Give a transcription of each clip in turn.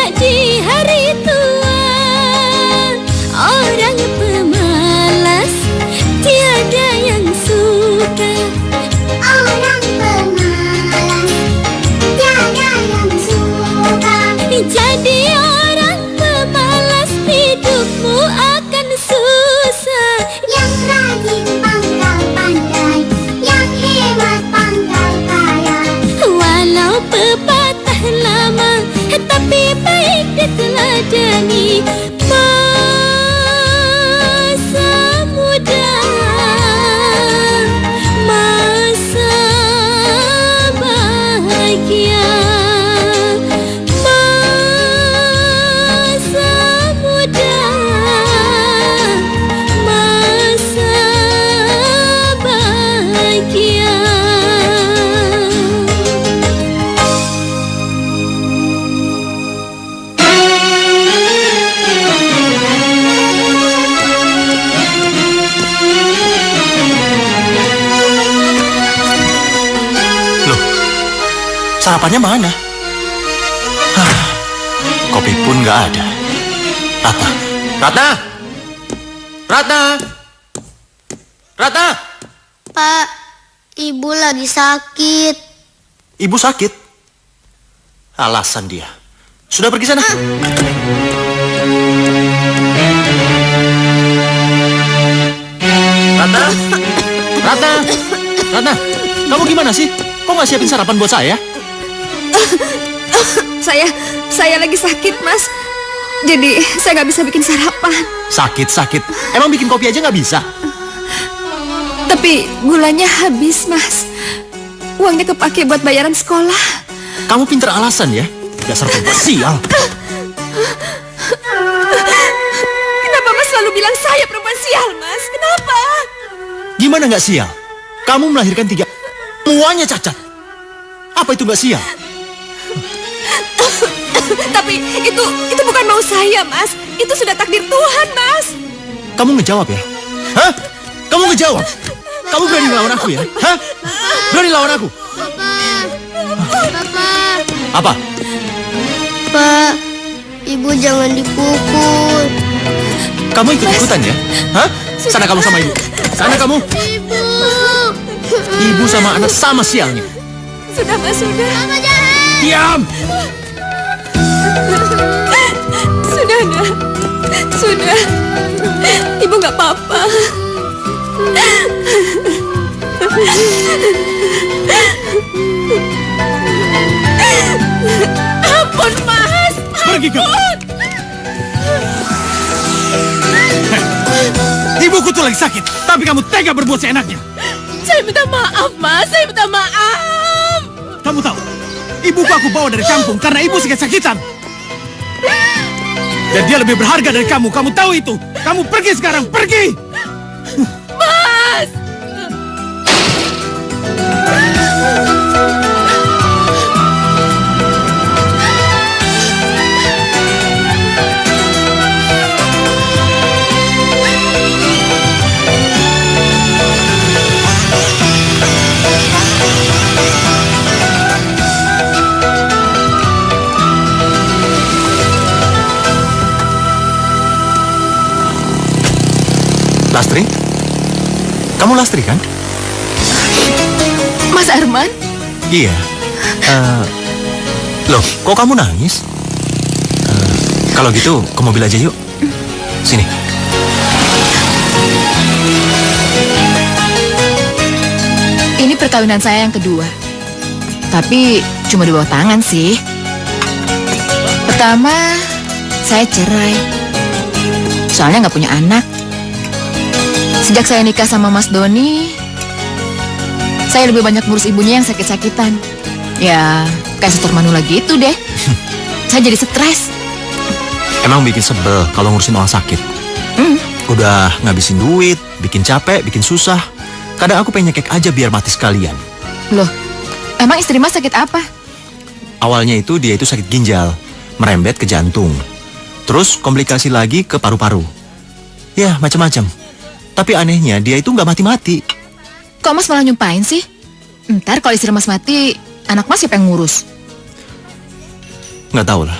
kelak di hari tua. Orang pemalas tiada yang suka. Orang pemalas tiada yang suka. Jadi orang pemalas hidupmu akan susah. Yang rajin pangkal pandai, yang hemat pangkal kaya. Walau pepatah lama, tapi baik diteladani. Masa muda, masa bahagia. Masa muda, masa bahagia. Sarapannya mana? Kopi pun nggak ada. Ratna, Ratna, Ratna, Ratna. Pak, ibu lagi sakit. Ibu sakit? Alasan dia. Sudah pergi sana. Ratna, Ratna, Ratna. Kamu gimana sih? Kok nggak siapin sarapan buat saya? Saya lagi sakit, Mas. Jadi saya nggak bisa bikin sarapan. Sakit. Emang bikin kopi aja nggak bisa? Tapi gulanya habis, Mas. Uangnya kepake buat bayaran sekolah. Kamu pinter alasan ya. Dasar perempuan sial. Kenapa Mas selalu bilang saya perempuan sial, Mas? Kenapa? Gimana nggak sial? Kamu melahirkan 3, semuanya cacat. Apa itu nggak sial? Tapi itu bukan mau saya, Mas. Itu sudah takdir Tuhan, Mas. Kamu ngejawab ya? Hah? Kamu ngejawab? Kamu berani lawan aku ya? Hah? Berani lawan aku? Papa. Apa? Pak, ibu jangan dipukul. Kamu ikut-ikutan ya? Hah? Sana kamu sama ibu. Sana kamu. Ibu. Ibu sama anak sama sialnya. Sudah, Mas, sudah. Papa jangan. Diam! Sudah, Nak. Sudah. Ibu nggak apa-apa. Ampun, Mas. Pergi kamu. Ibuku tuh lagi sakit, tapi kamu tega berbuat seenaknya. Saya minta maaf, Mas. Saya minta maaf. Kamu tahu, ibuku aku bawa dari kampung karena ibu sakit-sakitan. Dan dia lebih berharga dari kamu. Kamu tahu itu. Kamu pergi sekarang, pergi. Mas. Lastri? Kamu Lastri kan? Mas Arman? Iya. Loh, kok kamu nangis? Kalau gitu, ke mobil aja yuk. Sini. Ini perkawinan saya yang kedua. Tapi cuma di bawah tangan sih. Pertama, saya cerai. Soalnya nggak punya anak. Sejak saya nikah sama Mas Doni, saya lebih banyak ngurus ibunya yang sakit-sakitan. Ya, kayak setor manula gitu deh. Saya jadi stres. Emang bikin sebel kalau ngurusin orang sakit. Udah ngabisin duit, bikin capek, bikin susah. Kadang aku pengen nyekek aja biar mati sekalian. Loh, emang istri Mas sakit apa? Awalnya itu dia itu sakit ginjal, merembet ke jantung. Terus komplikasi lagi ke paru-paru. Ya, macam-macam. Tapi anehnya dia itu nggak mati-mati. Kok Mas malah nyumpain sih? Ntar kalau istri Mas mati, anak Mas siapa yang ngurus? Nggak tahu lah.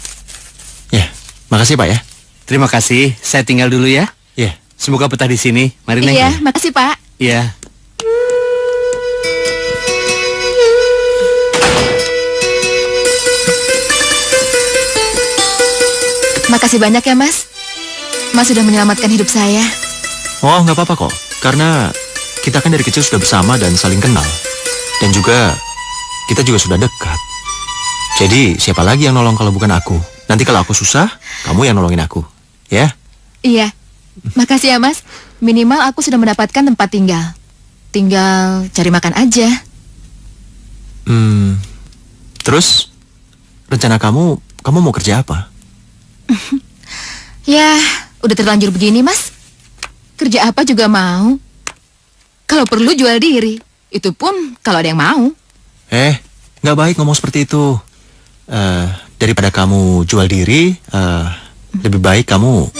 Makasih Pak ya. Terima kasih. Saya tinggal dulu ya. Iya. Semoga betah di sini. Mari Neng. Iya, makasih Pak. Iya. Makasih banyak ya Mas. Mas sudah menyelamatkan hidup saya. Oh, nggak apa-apa kok. Karena kita kan dari kecil sudah bersama dan saling kenal. Dan juga kita juga sudah dekat. Jadi siapa lagi yang nolong kalau bukan aku? Nanti kalau aku susah, kamu yang nolongin aku. Ya? Iya. Makasih ya Mas. Minimal aku sudah mendapatkan tempat tinggal. Tinggal cari makan aja. Terus rencana kamu mau kerja apa? Ya, udah terlanjur begini Mas. Kerja apa juga mau. Kalau perlu jual diri. Itu pun kalau ada yang mau. Nggak baik ngomong seperti itu. Daripada kamu jual diri, lebih baik kamu...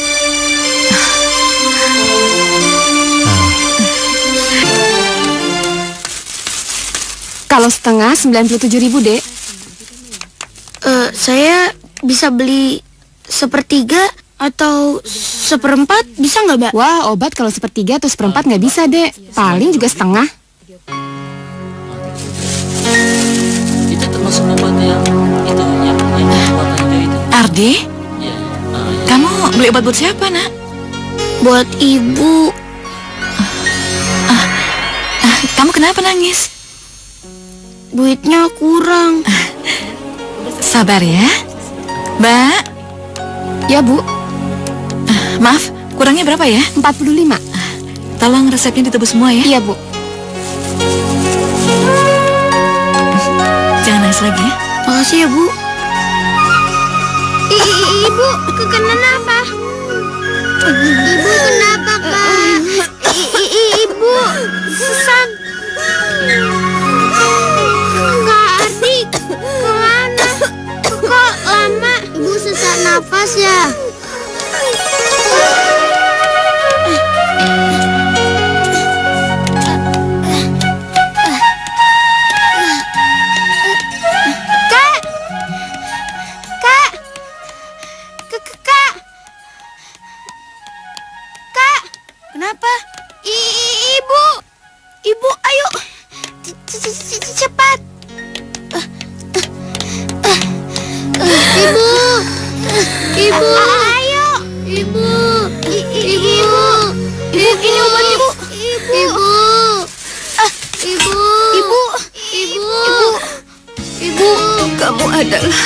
Kalau setengah 97.000, Dek. Saya bisa beli sepertiga atau seperempat, bisa nggak, Mbak? Wah, obat kalau sepertiga atau seperempat nggak bisa, Dek. Paling juga setengah. Itu termasuk obat yang itu. Ardi, kamu beli obat buat siapa, Nak? Buat ibu. Kamu kenapa nangis? Duitnya kurang. Sabar ya. Mbak. Ya, Bu. Maaf, kurangnya berapa ya? 45. Tolong resepnya ditebus semua ya. Iya, Bu. Jangan nangis lagi ya. Makasih ya, Bu. Ibu, kenapa? Ibu kenapa, Kak? Ibu, sesak. Kak Ardi, kemana? Kok lama? Ibu sesak nafas ya? Kenapa? Ibu, ayo, cepat. Ibu, ayo. Ibu, ini obat ibu. Ibu, Kamu adalah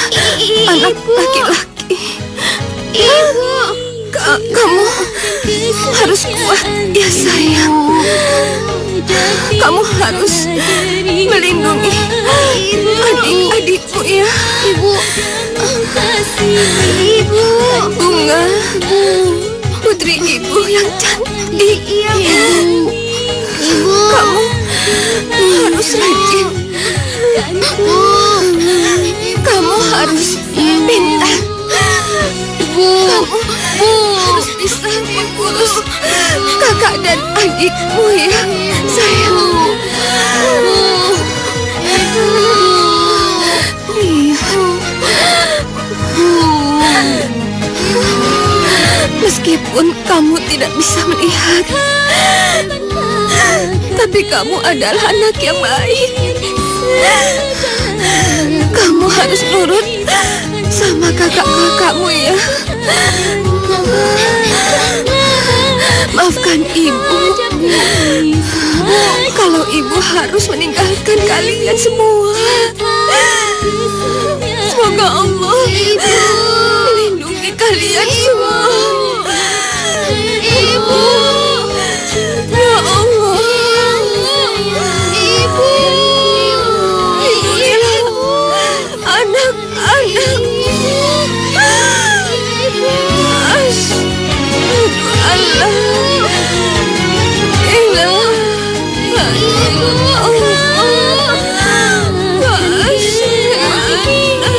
anak laki-laki. Ibu. Kamu harus kuat ya sayang. Kamu harus melindungi adik-adikmu ya. Ibu. Bunga, putri ibu yang cantik. Iya, Ibu. Kamu harus rajin. Kamu harus pintar. Kamu harus bisa mengurus kakak dan adikmu ya sayang. Meskipun kamu tidak bisa melihat, tapi kamu adalah anak yang baik. Kamu harus nurut sama kakak-kakakmu ya. Maafkan ibu kalau ibu harus meninggalkan kalian semua. Semoga Allah melindungi kalian semua. Ibu, ya Allah, Ibu, lindungilah anak-anakmu. Asyhadu an la ilaha illallah wa asyhadu anna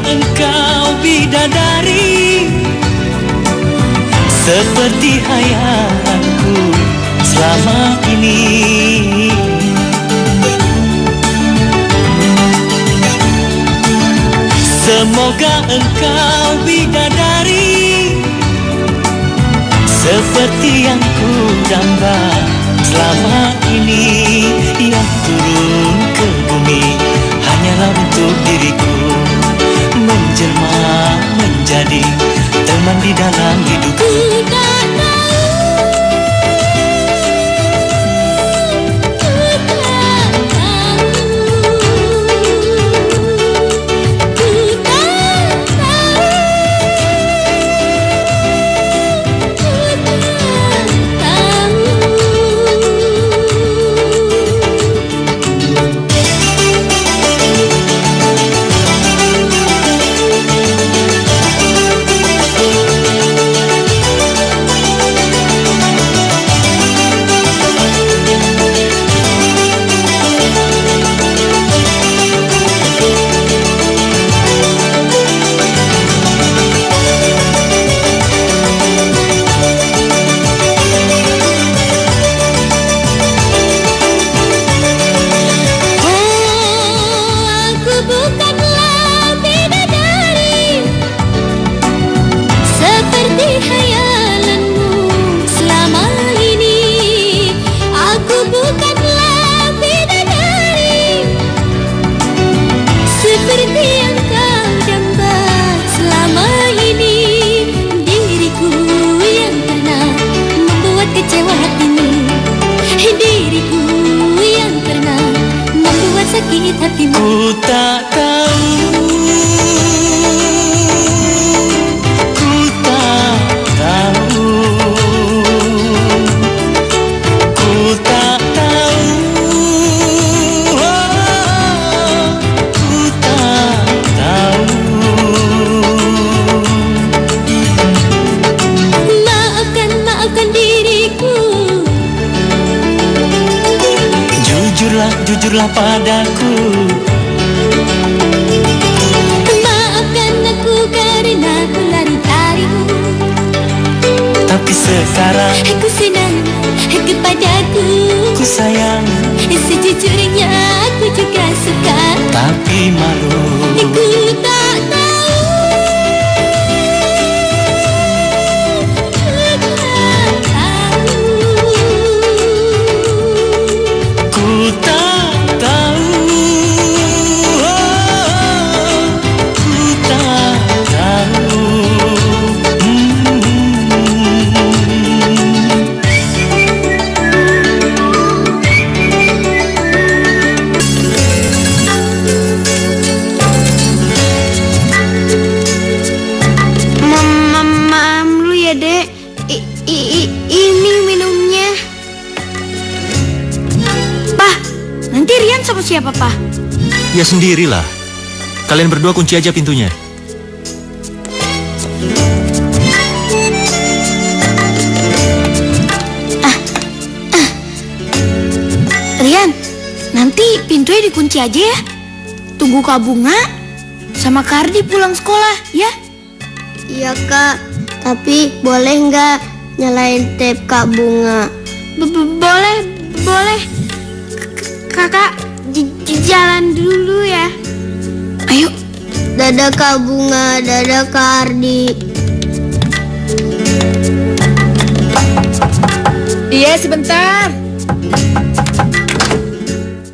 engkau bidadari, seperti hayalanku selama ini. Semoga engkau bidadari, seperti yang ku damba selama ini. Yang turun ke bumi hanyalah untuk diriku, menjelma menjadi teman di dalam hidupku. Ku tak tahu, ku tak tahu, ku tak tahu, oh, ku tak tahu. Maafkan diriku. Jujurlah padaku. Maafkan aku karena aku lari darimu. Tapi sekarang Aku senang kepadaku. ku sayang, Sejujurnya aku juga suka. tapi malu. Ku tak tahu, ku tak tahu. Ku tak tahu, oh, ku tak tahu. Maaf dulu ya, Dek. Ini minumnya. Pak, nanti Rian sama siapa, Pak? Ya sendirilah. Kalian berdua kunci aja pintunya. Rian, nanti pintunya dikunci aja ya. Tunggu Kak Bunga sama Kardi pulang sekolah, ya? Iya Kak, tapi boleh nggak nyalain tape Kak Bunga? Boleh. Kakak jalan dulu ya. Ayo. Dadah Kak Bunga, dadah Kak Ardi. Iya, sebentar.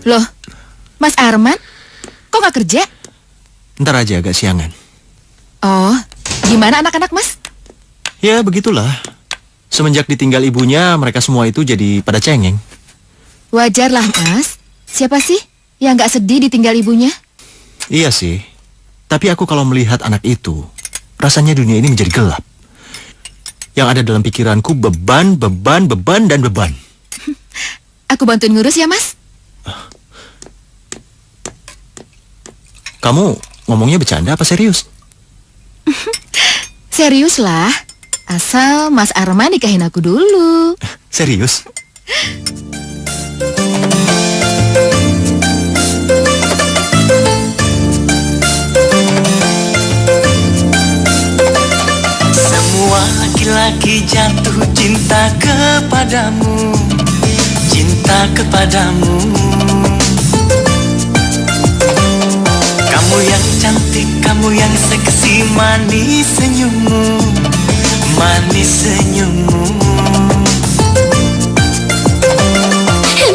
Loh, Mas Arman, kok nggak kerja? Ntar aja agak siangan. Oh, gimana anak-anak Mas? Ya begitulah. Semenjak ditinggal ibunya, mereka semua itu jadi pada cengeng. Wajarlah Mas. Siapa sih yang nggak sedih ditinggal ibunya? Iya sih. Tapi aku kalau melihat anak itu, rasanya dunia ini menjadi gelap. Yang ada dalam pikiranku beban, dan beban. Aku bantuin ngurus ya Mas. Kamu ngomongnya bercanda apa serius? Serius lah. Asal Mas Arman nikahin aku dulu. Serius? kepadamu, cinta kepadamu. Kamu yang cantik, kamu yang seksi, manis senyummu, manis senyummu.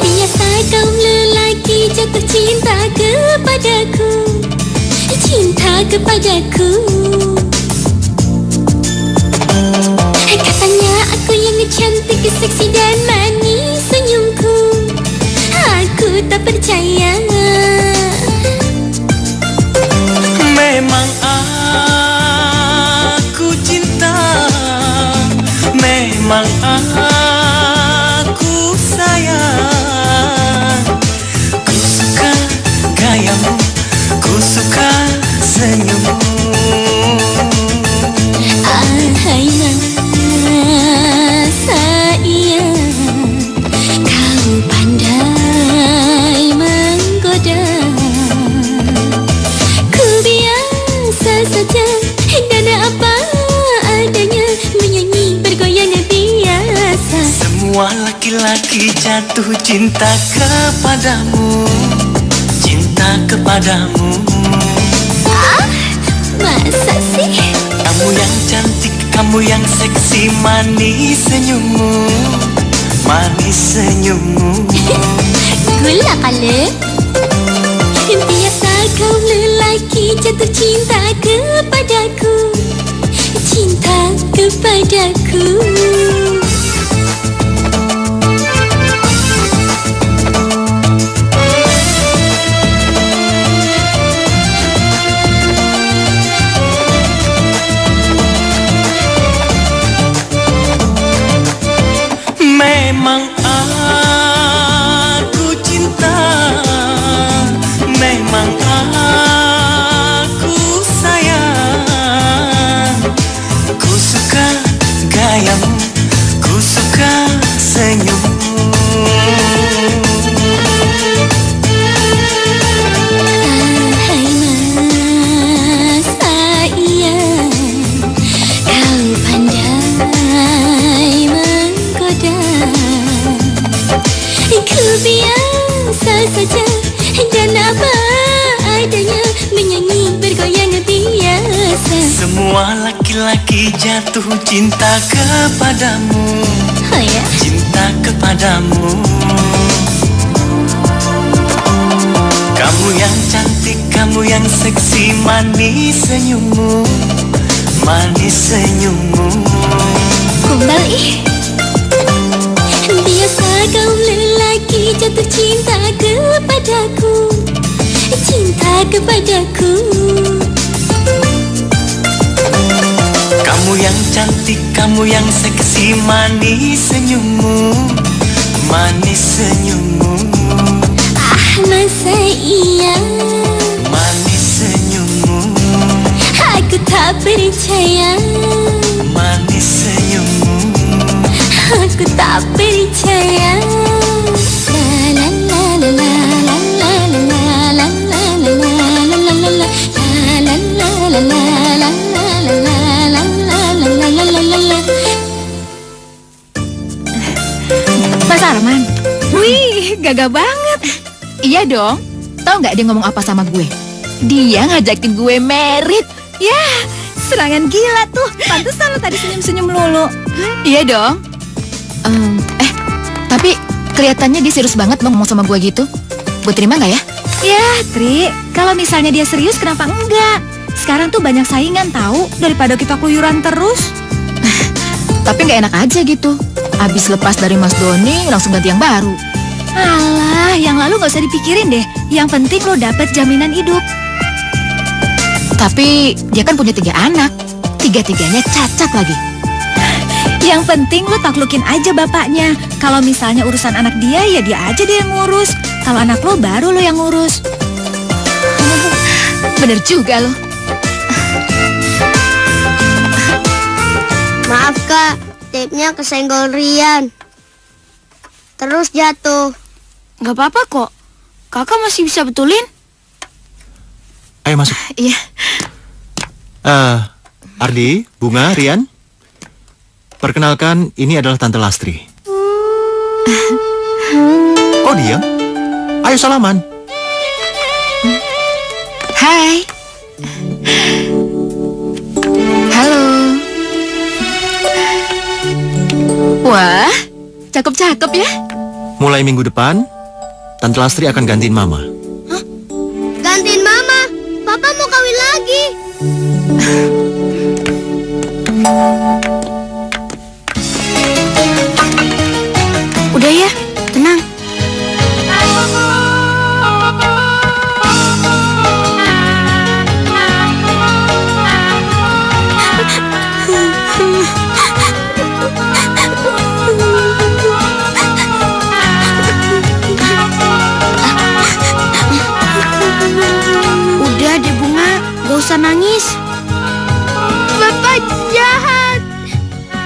Biasa kaum lelaki jatuh cinta kepadaku, cinta kepadaku. Katanya aku yang cantik, seksi dan manis senyumku. Aku tak percaya. Memang aku cinta, memang aku sayang. Ku suka gayamu, ku suka senyummu. Ahai sayang, kau pandai menggoda. Ku biasa saja dan apa adanya, menyanyi bergoyang biasa. Semua laki-laki jatuh cinta kepadamu, cinta kepadamu. Masa sih? Kamu yang cantik, kamu yang seksi, manis senyummu, manis senyummu. Gula kali. Biasa kaum lelaki jatuh cinta kepadaku, cinta kepadaku. Memang aku cinta, memang aku sayang. Ku suka gayamu, ku suka senyummu. Ahai mas sayang, kau pandai menggoda. Ku biasa saja dan apa adanya, menyanyi bergoyang biasa. Semua laki-laki jatuh cinta kepadamu, Oh ya? cinta kepadamu. Kamu yang cantik, kamu yang seksi, manis senyummu, manis senyummu. Kumbal ih. Biasa kaum lelaki jatuh cinta kepadaku, cinta kepadaku. Kamu yang cantik, kamu yang seksi, manis senyummu, manis senyummu. Masa iya? Manis senyummu, Aku tak percaya. manis senyummu. Aku tak percaya. La la la la la la la la la la la la la la la. La la la la la la la la la la. Mas Arman, Wih, gagah banget. iya dong. Tahu nggak dia ngomong apa sama gue? Dia ngajakin gue merit. Ya, serangan gila tuh. Pantesan lo tadi senyum-senyum lulu. Iya dong. Tapi kelihatannya dia serius banget mau ngomong sama gue gitu. Gue terima nggak ya? Ya, Tri, kalau misalnya dia serius kenapa enggak? Sekarang tuh banyak saingan tahu daripada kita keluyuran terus. Tapi nggak enak aja gitu. Abis lepas dari Mas Doni langsung ganti yang baru. Alah, yang lalu nggak usah dipikirin deh. Yang penting lo dapet jaminan hidup. Tapi dia kan punya 3 anak. 3-tiganya cacat lagi. Yang penting lo taklukin aja bapaknya. Kalau misalnya urusan anak dia, ya dia aja deh yang ngurus. Kalau anak lo baru lo yang ngurus. Bener juga lo. Maaf kak, tape-nya kesenggol Rian. Terus jatuh. Gak apa-apa kok. Kakak masih bisa betulin. Ayo masuk. Iya. Ardi, Bunga, Rian. Perkenalkan, ini adalah Tante Lastri. Kok diam? Ayo salaman. Hai. Halo. Wah, cakep-cakep ya. Mulai minggu depan, Tante Lastri akan gantiin Mama. Gantiin Mama. Papa mau kawin lagi. Udah ya, tenang. Udah deh Bunga, gak usah nangis. Bapak jahat.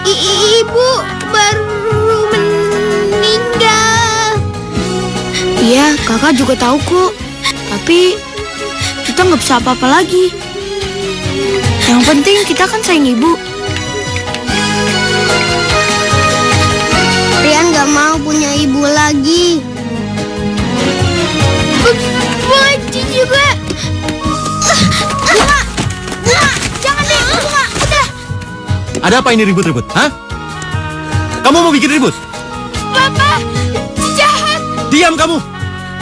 Ibu baru meninggal. Iya, kakak juga tahu kok. Tapi kita nggak bisa apa-apa lagi. Yang penting kita kan sayang ibu. Rian gak mau punya ibu lagi. Bunga juga. Bunga, jangan deh, Bunga, udah. Ada apa ini ribut-ribut? Hah? Kamu mau bikin ribut? Papa, jahat. Diam kamu.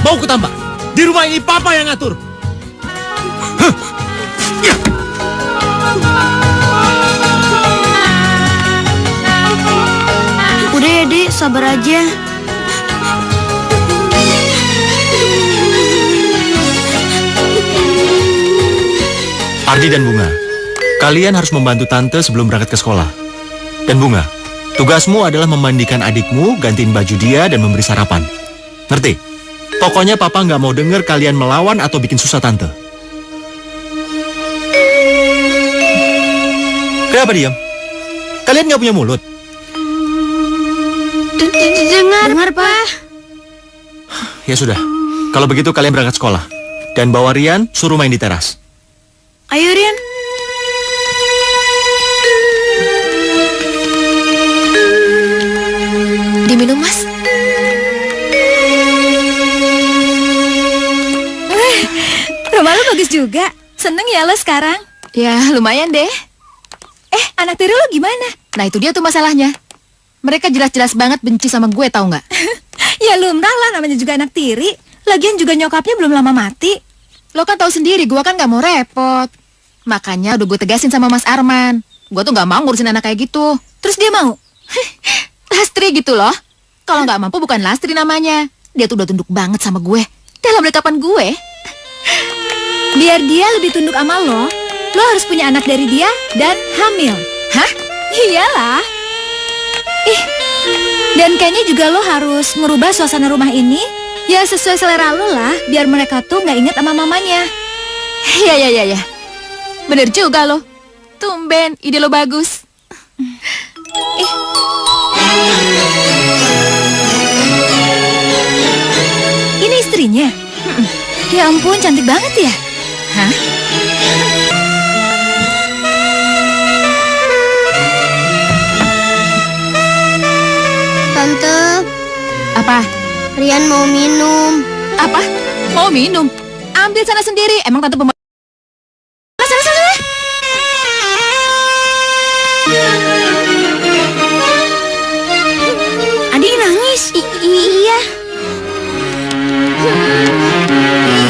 Mau kutambah. Di rumah ini Papa yang ngatur. Huh. Ya. Udah ya dek, sabar aja. Ardi dan Bunga, kalian harus membantu Tante sebelum berangkat ke sekolah. Dan Bunga, tugasmu adalah memandikan adikmu, gantiin baju dia, dan memberi sarapan. Ngerti? Pokoknya Papa nggak mau denger kalian melawan atau bikin susah Tante. Kenapa diam? Kalian nggak punya mulut? Dengar, Pak. Ya sudah, kalau begitu kalian berangkat sekolah. Dan bawa Rian, suruh main di teras. Ayo Rian. Diminum, Mas. Rumah lu bagus juga. Seneng ya lo sekarang? Ya, lumayan deh. Anak tiri lo gimana? Nah, itu dia tuh masalahnya. Mereka jelas-jelas banget benci sama gue, tahu nggak? Ya lumrah lah, namanya juga anak tiri. Lagian juga nyokapnya belum lama mati. Lo kan tahu sendiri, gue kan nggak mau repot. Makanya udah gue tegasin sama Mas Arman. Gue tuh nggak mau ngurusin anak kayak gitu. Terus dia mau? Lastri gitu loh. Kalau nggak mampu bukan Lastri namanya. Dia tuh udah tunduk banget sama gue. Dalam dekapan gue. Biar dia lebih tunduk sama lo harus punya anak dari dia dan hamil. Hah? Iyalah. Dan kayaknya juga lo harus merubah suasana rumah ini. Ya sesuai selera lo lah, biar mereka tuh nggak inget sama mamanya. Ya. Bener juga lo. Tumben, ide lo bagus. Ini istrinya? Ya ampun, cantik banget ya. Hah? Tante, Apa? Rian mau minum. Apa? Mau minum? Ambil sana sendiri. Emang tante pembantu. Sana. Adik nangis. Iya.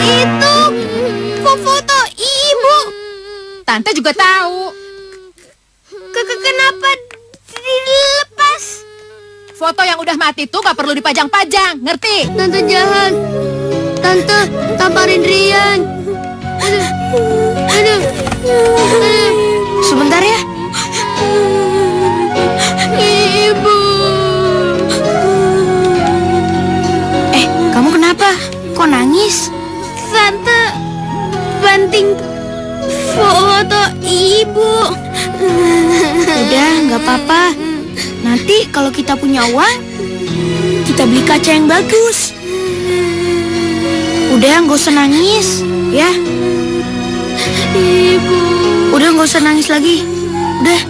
Itu foto ibu. Tante juga tahu. Kenapa dilepas? Foto yang udah mati tuh gak perlu dipajang-pajang, ngerti? Tante jahat. Tante, tamparin Rian. Aduh. Sebentar ya. Ibu. Kamu kenapa? Kok nangis? Tante banting foto ibu. Udah, nggak apa-apa. Nanti kalau kita punya uang, kita beli kaca yang bagus. Udah, nggak usah nangis, ya. Ibu. Udah, nggak usah nangis lagi. Udah.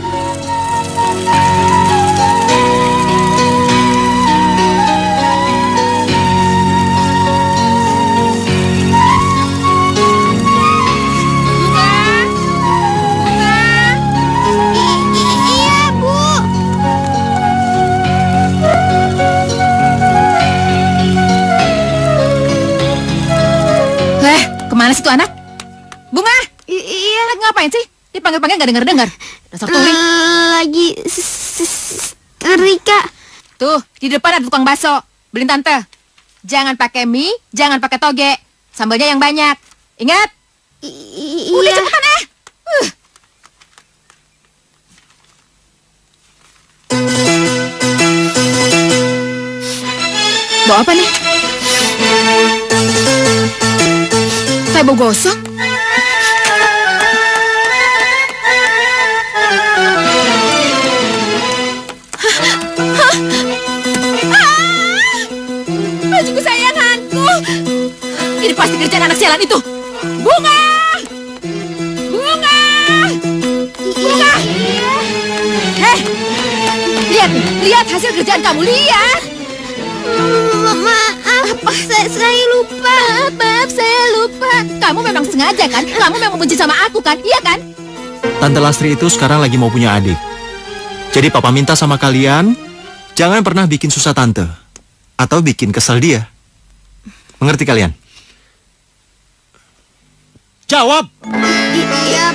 Kemana sih tuh anak? Bunga, Iya, lagi ngapain sih? Dipanggil-panggil nggak dengar-dengar. Dasar tuli. lagi Rika. Tuh, di depan ada tukang bakso. Beliin tante. Jangan pakai mie, jangan pakai toge. Sambalnya yang banyak. Ingat? Udah Iya. cepetan ya. Bawa apa nih? Kayak bau gosong. Baju kesayanganku. Ini pasti kerjaan anak sialan itu. Bunga! Bunga! Bunga! Hei! Lihat nih, lihat hasil kerjaan kamu, lihat. Maaf, saya lupa. Maaf, saya lupa. Kamu memang sengaja kan? Kamu memang benci sama aku kan? Iya kan? Tante Lastri itu sekarang lagi mau punya adik. Jadi papa minta sama kalian, jangan pernah bikin susah tante. Atau bikin kesel dia. Mengerti kalian? Jawab!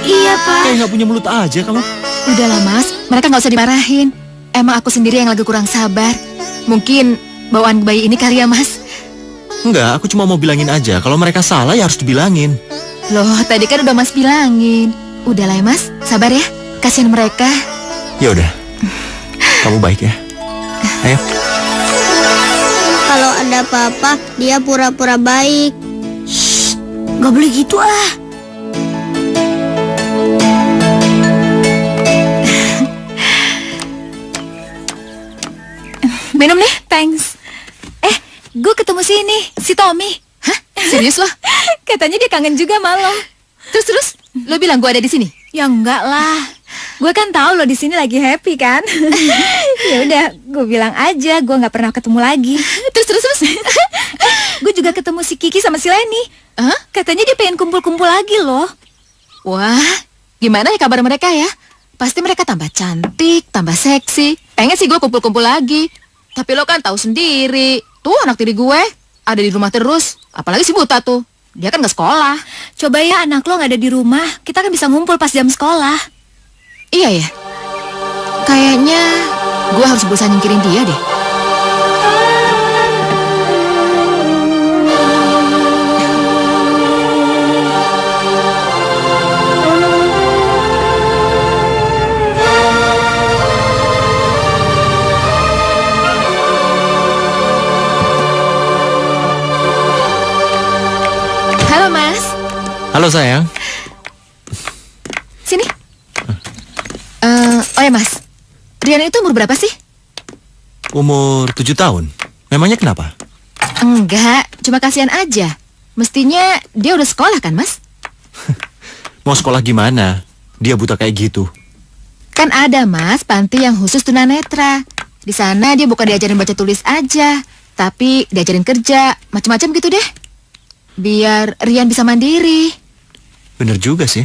Iya, Pak. Kayak nggak punya mulut aja kamu. Udahlah mas, mereka nggak usah dimarahin. Emang aku sendiri yang lagi kurang sabar. Mungkin bawaan bayi ini kali ya mas. Enggak, aku cuma mau bilangin aja. Kalau mereka salah ya harus dibilangin. Loh, tadi kan udah mas bilangin. Udahlah ya mas, sabar ya. Kasihan mereka. Ya udah, kamu baik ya. Ayo. Kalau ada apa-apa, dia pura-pura baik. Gak boleh gitu ah. Minum nih, thanks. Gue ketemu si Tommy. Hah? Serius loh? Katanya dia kangen juga sama lo. Terus, lo bilang gue ada di sini? Ya enggak lah. Gue kan tahu lo di sini lagi happy kan. Ya udah, gue bilang aja gue nggak pernah ketemu lagi. Terus. Gue juga ketemu si Kiki sama si Leni. Hah? Katanya dia pengen kumpul-kumpul lagi loh. Wah, gimana ya kabar mereka ya? Pasti mereka tambah cantik, tambah seksi. Pengen sih gue kumpul-kumpul lagi. Tapi lo kan tahu sendiri. Tuh anak tiri gue ada di rumah terus. Apalagi si Buta tuh. Dia kan gak sekolah. Coba ya anak lo nggak ada di rumah, kita kan bisa ngumpul pas jam sekolah. Iya ya. Kayaknya gue harus berusaha nyingkirin dia deh. Halo mas. Halo sayang. Sini. Oh ya mas, Rian itu umur berapa sih? Umur 7 tahun. Memangnya kenapa? Enggak, cuma kasihan aja. Mestinya dia udah sekolah kan mas? Mau sekolah gimana? Dia buta kayak gitu. Kan ada mas, panti yang khusus tunanetra. Di sana dia bukan diajarin baca tulis aja, tapi diajarin kerja, macam-macam gitu deh. Biar Rian bisa mandiri. Bener juga sih.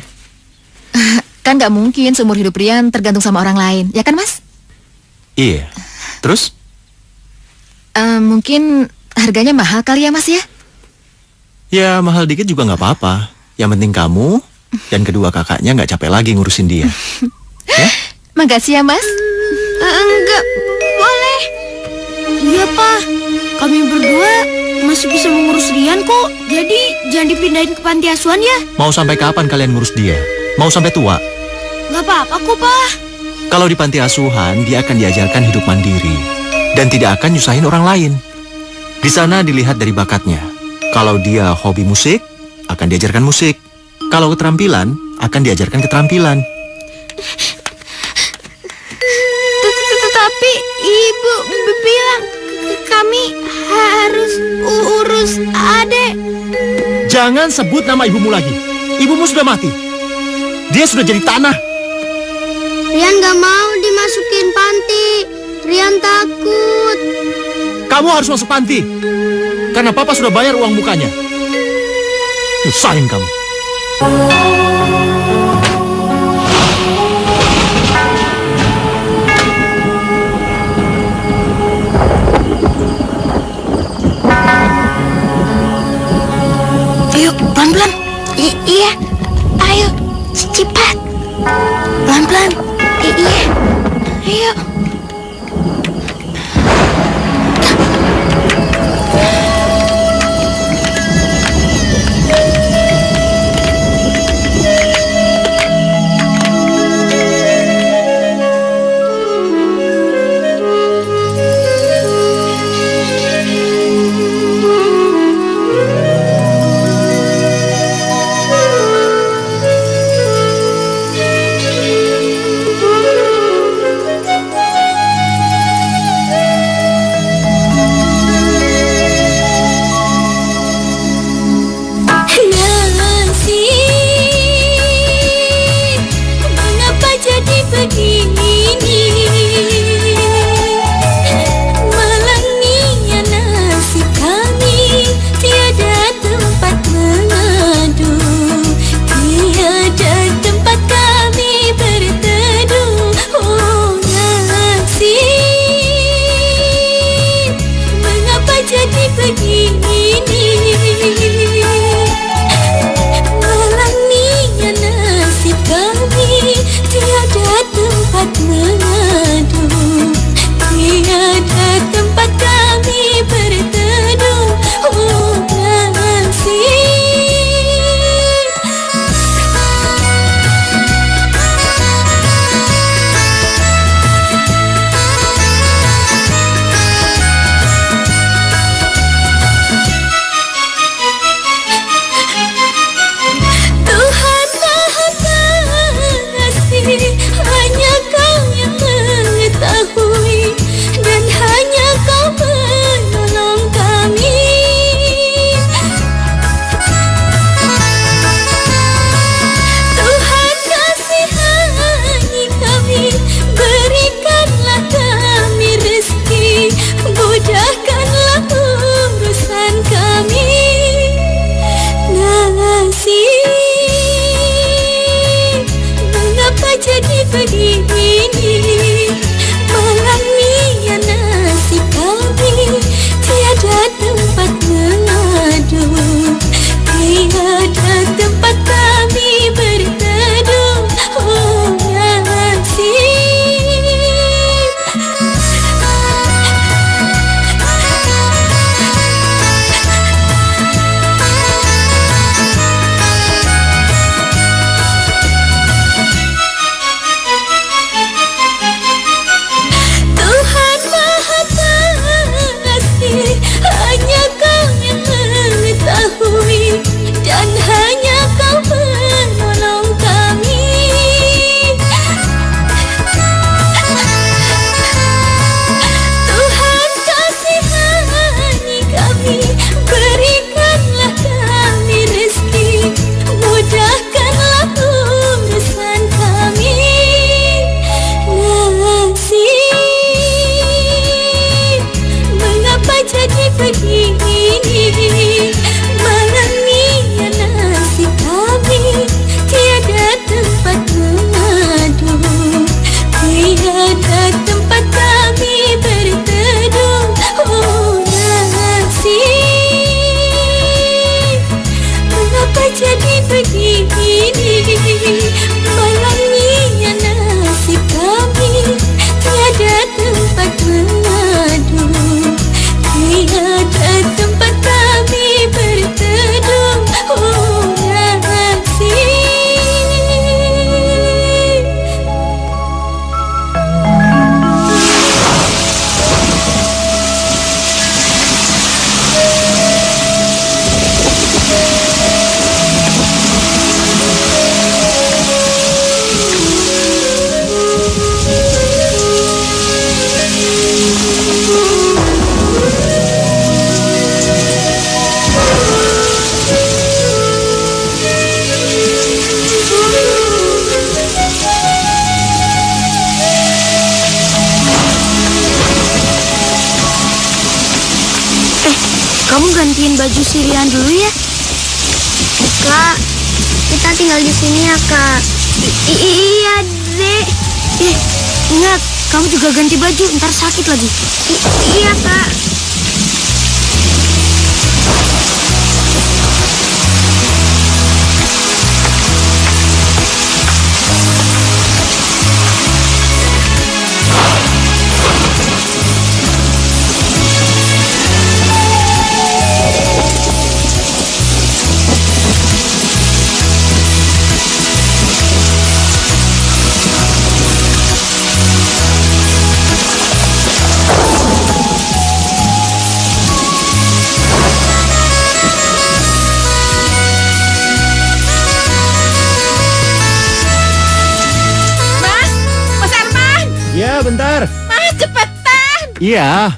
Kan nggak mungkin seumur hidup Rian tergantung sama orang lain, ya kan mas? Iya. Terus? Mungkin harganya mahal kali ya mas ya? Ya mahal dikit juga nggak apa-apa. Yang penting kamu dan kedua kakaknya nggak capek lagi ngurusin dia. Ya? Makasih ya mas. Enggak, boleh. Iya, Pak. Kami berdua masih bisa mengurus Rian kok. Jadi jangan dipindahin ke panti asuhan ya. Mau sampai kapan kalian ngurus dia? Mau sampai tua? Gak apa-apa kok, Pak. Kalau di panti asuhan, dia akan diajarkan hidup mandiri dan tidak akan nyusahin orang lain. Di sana dilihat dari bakatnya. Kalau dia hobi musik, akan diajarkan musik. Kalau keterampilan, akan diajarkan keterampilan. Tapi Ibu bilang kami harus urus adek. Jangan sebut nama ibumu lagi. Ibumu sudah mati. Dia sudah jadi tanah. Rian gak mau dimasukin panti. Rian takut. Kamu harus masuk panti. Karena papa sudah bayar uang mukanya. Nyusahin kamu. Ayo, pelan-pelan. Iya. Ayo, cepat. Pelan-pelan. Iya. Ayo. Kamu gantiin baju si Rian dulu ya. Kak, kita tinggal di sini ya, Kak. Iya, Dek. Ingat, kamu juga ganti baju, ntar sakit lagi. Iya, Kak. Iya.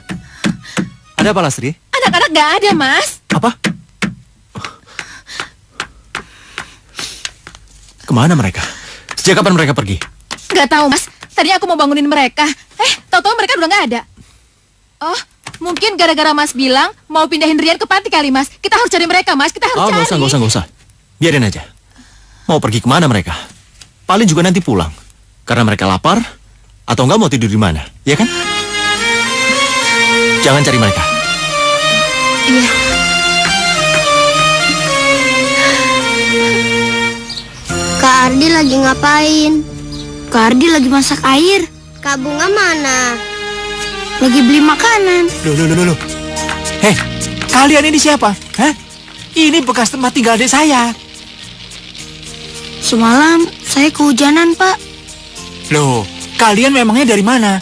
Ada apa, Lastri? Anak-anak gak ada, Mas. Apa? Kemana mereka? Sejak kapan mereka pergi? Gak tahu, Mas. Tadinya aku mau bangunin mereka. Tahu-tahu mereka udah gak ada. Oh, mungkin gara-gara Mas bilang mau pindahin Rian ke panti kali, Mas. Kita harus cari mereka, Mas. Kita harus cari. Gak usah. Biarin aja. Mau pergi kemana mereka? Paling juga nanti pulang. Karena mereka lapar, atau enggak mau tidur di mana, ya kan? Jangan cari mereka. Iya. Kak Ardi lagi ngapain? Kak Ardi lagi masak air. Kak Bunga mana? Lagi beli makanan. Loh. Hei, kalian ini siapa? Hah? Ini bekas tempat tinggal adik saya. Semalam saya kehujanan, Pak. Loh, kalian memangnya dari mana?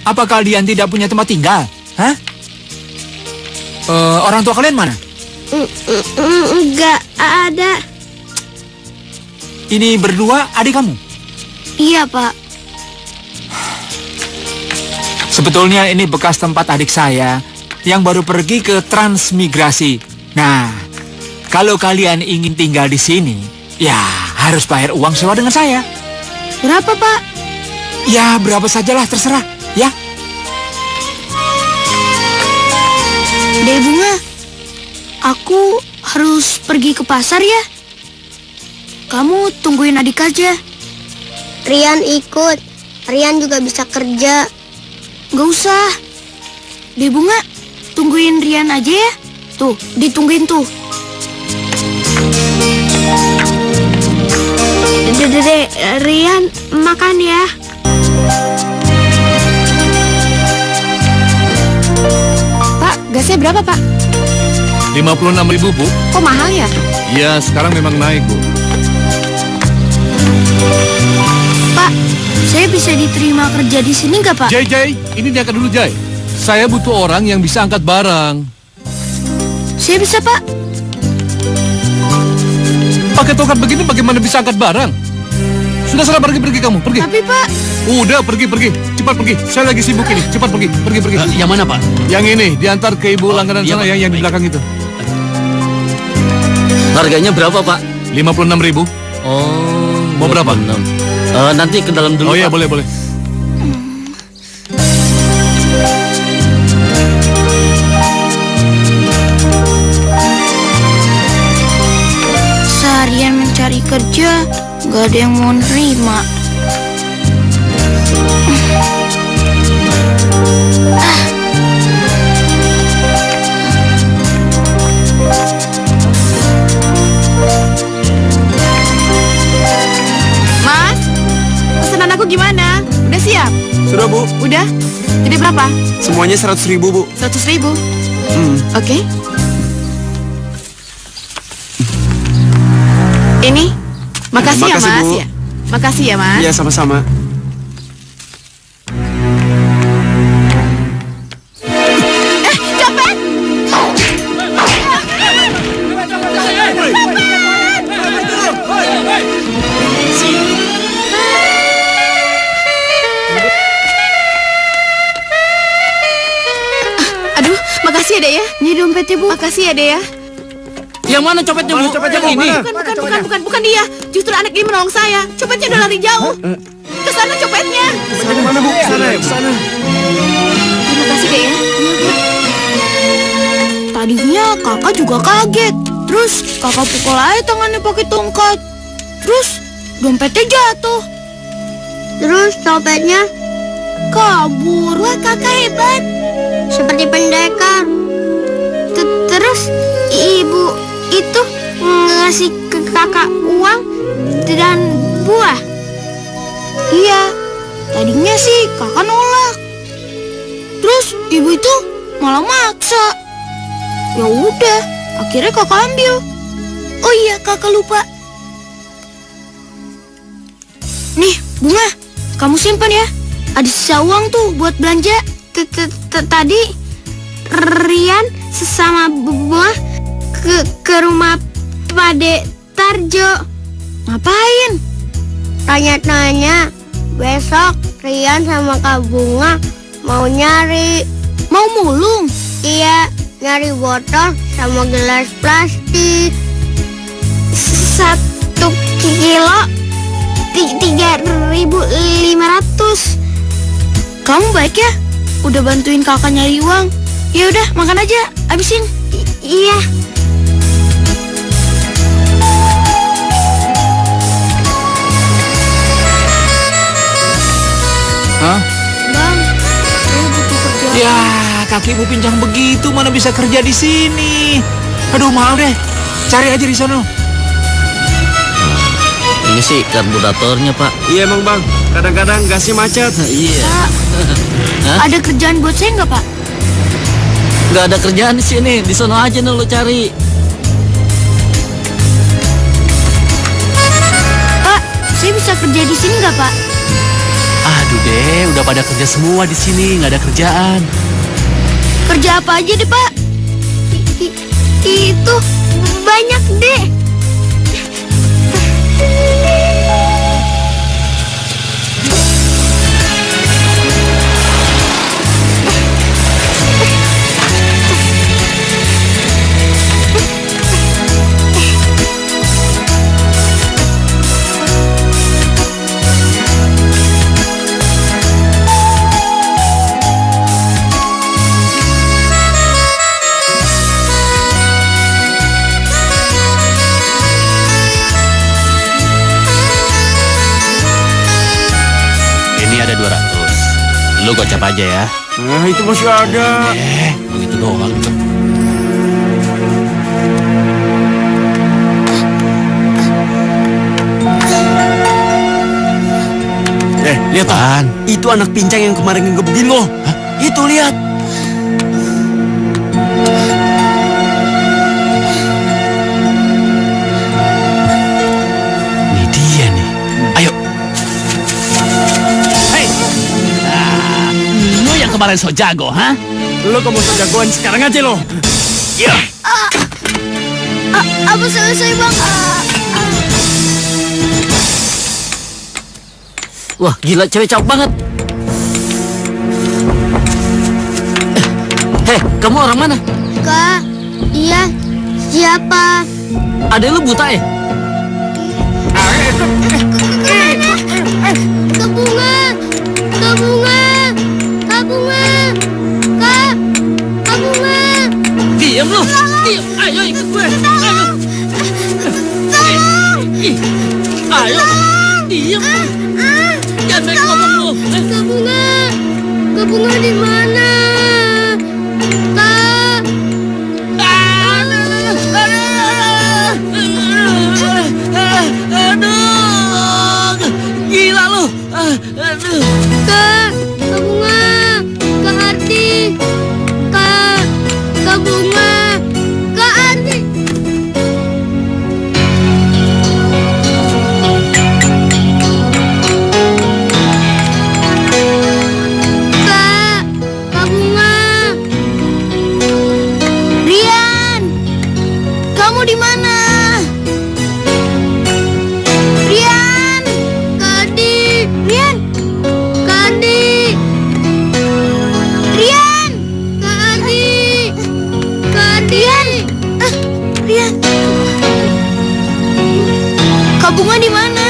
Apa kalian tidak punya tempat tinggal? Hah? Orang tua kalian mana? Enggak ada. Ini berdua adik kamu? Iya, Pak. Sebetulnya ini bekas tempat adik saya yang baru pergi ke transmigrasi. Nah, kalau kalian ingin tinggal di sini, ya harus bayar uang sewa dengan saya. Berapa, Pak? Ya, berapa sajalah terserah, ya. Dek Bunga, aku harus pergi ke pasar ya. Kamu tungguin adik aja. Rian ikut. Rian juga bisa kerja. Gak usah. Dek Bunga, tungguin Rian aja ya. Tuh, ditungguin tuh. Dede, Rian makan ya. Pak, gasnya berapa, Pak? 56.000, Bu. Kok mahal ya? Iya, sekarang memang naik, Bu. Pak, saya bisa diterima kerja di sini nggak, Pak? Jai, ini diangkat dulu, Jai. Saya butuh orang yang bisa angkat barang. Saya bisa, Pak. Pakai tongkat begini bagaimana bisa angkat barang? Sudah sana pergi kamu, pergi. Tapi, Pak. Udah, pergi. Cepat pergi. Saya lagi sibuk ini. Cepat pergi. Yang mana, Pak? Yang ini, diantar ke ibu langganan iya, sana Pak. yang di belakang itu. Harganya berapa, Pak? 56.000. Oh, Mau berapa? 56. Nanti ke dalam dulu, Oh iya, Pak. boleh. Seharian mencari kerja, nggak ada yang mau nerima. Mas, pesanan aku gimana? Udah siap? Sudah, Bu. Udah? Jadi berapa? Semuanya 100.000, Bu. 100.000. Oke. Ini, makasih ya, Makasih, Mas. Bu. Ya. Makasih ya, Mas. Iya, sama-sama. Copet! Aduh, makasih ya, Dek ya. Ini dompetnya, Bu. Makasih ya, Dek ya. Yang mana copetnya, Bu? Yang ini. Bukan dia. Justru anak ini menolong saya. Copetnya udah lari jauh. Ke sana copetnya. Mana, Bu? Sana. Terima kasih, Dek ya. Tadinya kakak juga kaget. Terus kakak pukul aja tangannya pakai tongkat. Terus dompetnya jatuh. Terus copetnya Kabur. Wah, kakak hebat. seperti pendekar. Terus ibu itu ngasih ke kakak uang dan buah. Iya, tadinya sih kakak nolak. Terus ibu itu malah maksa. Ya udah, akhirnya kakak ambil. Oh iya, kakak lupa. Nih, Bunga, kamu simpan ya. Ada sisa uang tuh buat belanja. Tadi Rian sesama Bunga ke rumah Pade Tarjo. Ngapain? Tanya-tanya. Besok Rian sama Kak Bunga mau nyari. Mau mulung? Iya, nyari botol sama gelas plastik. 1 kilo 3.500. Kamu baik ya, udah bantuin kakak nyari uang. Ya udah, makan aja, habisin. Iya. Hah? Bang, saya butuh kerja. Ya, kakimu pincang begitu, mana bisa kerja di sini? Aduh, maaf deh. Cari aja di sana. Ini sih karburatornya, Pak. Iya emang bang, kadang-kadang gasnya macet. Iya. Pak, ada kerjaan buat saya nggak, Pak? Nggak ada kerjaan di sini. Di sono aja nih lo cari. Pak, saya bisa kerja di sini nggak, Pak? Aduh deh, udah pada kerja semua di sini, nggak ada kerjaan. Kerja apa aja deh, Pak? Itu banyak deh. Ini ada 200. Lu gocap aja ya. Nah, itu masih ada. Begitu doang. Lihat Tan, itu anak pincang yang kemarin ngegebukin lo. Hah? Itu lihat. Ini dia nih. Ayo. Hei, lu yang kemarin so jago, ha? Lu kamu so jagoan sekarang aja lo. Iya. Apa selesai, Bang? Wah, gila cewek cakep banget. Hei, kamu orang mana? Kak, iya, siapa? Adek lu buta ya? Kak Bunga, Kak Bunga, Kak Bunga, Kak Bunga. Diam lu, diam. Ayo ikut gue. Ayo. Ih, ayo. Diam. Jangan banyak ngomong lu. Kak Bunga di mana? Kak. Aduh, gila lu. Aduh. Kak Bunga, Kak Ardi, Kak Bunga, Kak Ardi. Kak Bunga. Rian, kamu di mana? Rian, Kak Ardi, Rian, Kak Ardi, Rian, Kak Ardi, Kak Ardi. Rian. Kak Bunga di mana?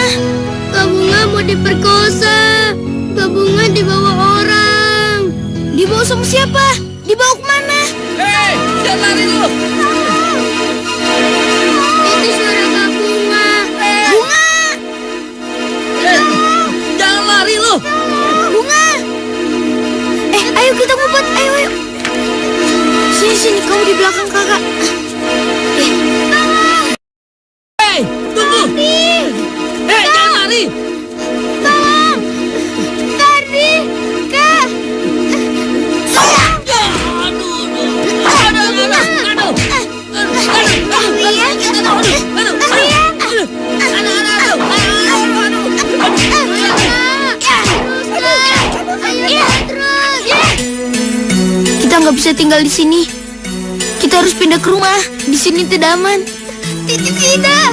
Kak Bunga mau diperkosa. Kak Bunga dibawa orang. Dibawa sama siapa? Dibawa kemana? Hei, jangan lari lu. Itu suara Kak Bunga. Bunga, Jangan lari lu. Bunga. Ayo kita ngumpet, ayo. Sini, kamu di belakang kakak. Hei, tunggu. Hei, jangan lari. Kak Ardi, Kak. Kita nggak bisa tinggal di sini. Kita harus pindah ke rumah. Di sini tidak aman. Tidak,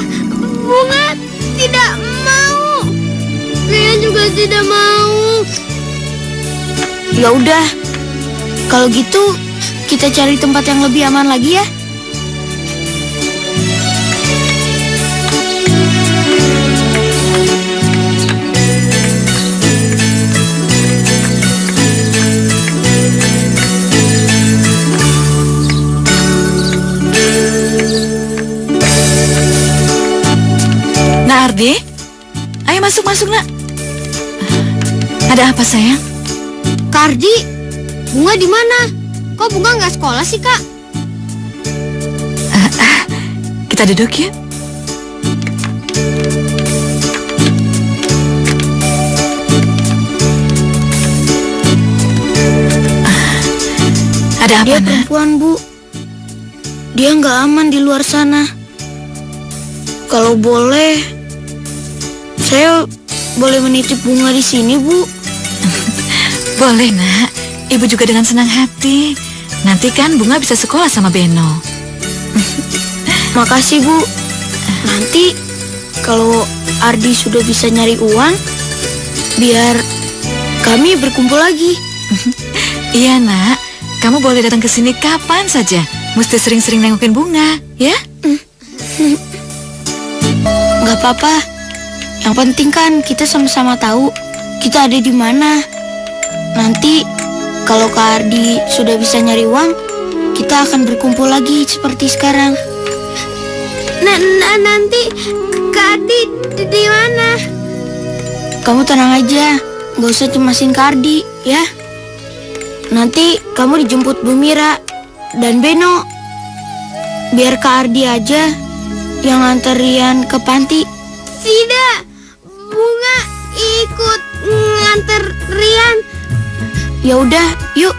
Bunga tidak mau. Saya juga tidak mau. Ya udah, kalau gitu kita cari tempat yang lebih aman lagi ya. Nah, Ardi, ayo masuk nak. Ada apa sayang? Kak Ardi, Bunga di mana? Kok Bunga nggak sekolah sih, Kak? Kita duduk yuk. Ada apa, Dia nak? perempuan, Bu. Dia nggak aman di luar sana. Kalau boleh, saya boleh menitip Bunga di sini, Bu. Boleh, nak. Ibu juga dengan senang hati. Nanti kan Bunga bisa sekolah sama Beno. Makasih, Bu. Nanti kalau Ardi sudah bisa nyari uang, biar kami berkumpul lagi. Iya, nak. Kamu boleh datang ke sini kapan saja. Mesti sering-sering nengokin Bunga, ya? Nggak apa-apa. Yang penting kan kita sama-sama tahu kita ada di mana. Nanti kalau Kak Ardi sudah bisa nyari uang, kita akan berkumpul lagi seperti sekarang. Nanti Kak Ardi di mana? Kamu tenang aja, nggak usah cemasin Kak Ardi, ya. Nanti kamu dijemput Bu Mira dan Beno. Biar Kak Ardi aja yang nganterin ke panti. Tidak, Bunga ikut nganter Rian. Ya udah, yuk.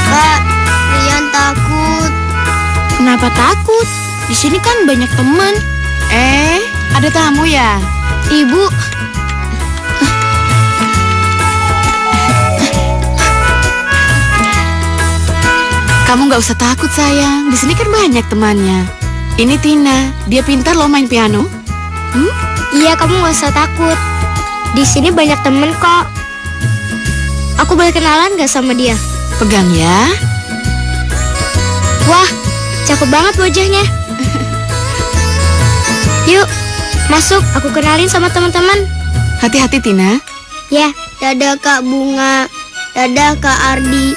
Kak, Rian takut. Kenapa takut? Di sini kan banyak teman. Ada tamu ya? Ibu, Kamu nggak usah takut, sayang. Di sini kan banyak temannya. Ini Tina. Dia pintar loh main piano. Iya, kamu nggak usah takut. Di sini banyak temen kok. Aku boleh kenalan nggak sama dia? Pegang ya. Wah, cakep banget wajahnya. Yuk, masuk. Aku kenalin sama teman-teman. Hati-hati, Tina. Ya, dadah Kak Bunga. Dadah Kak Ardi.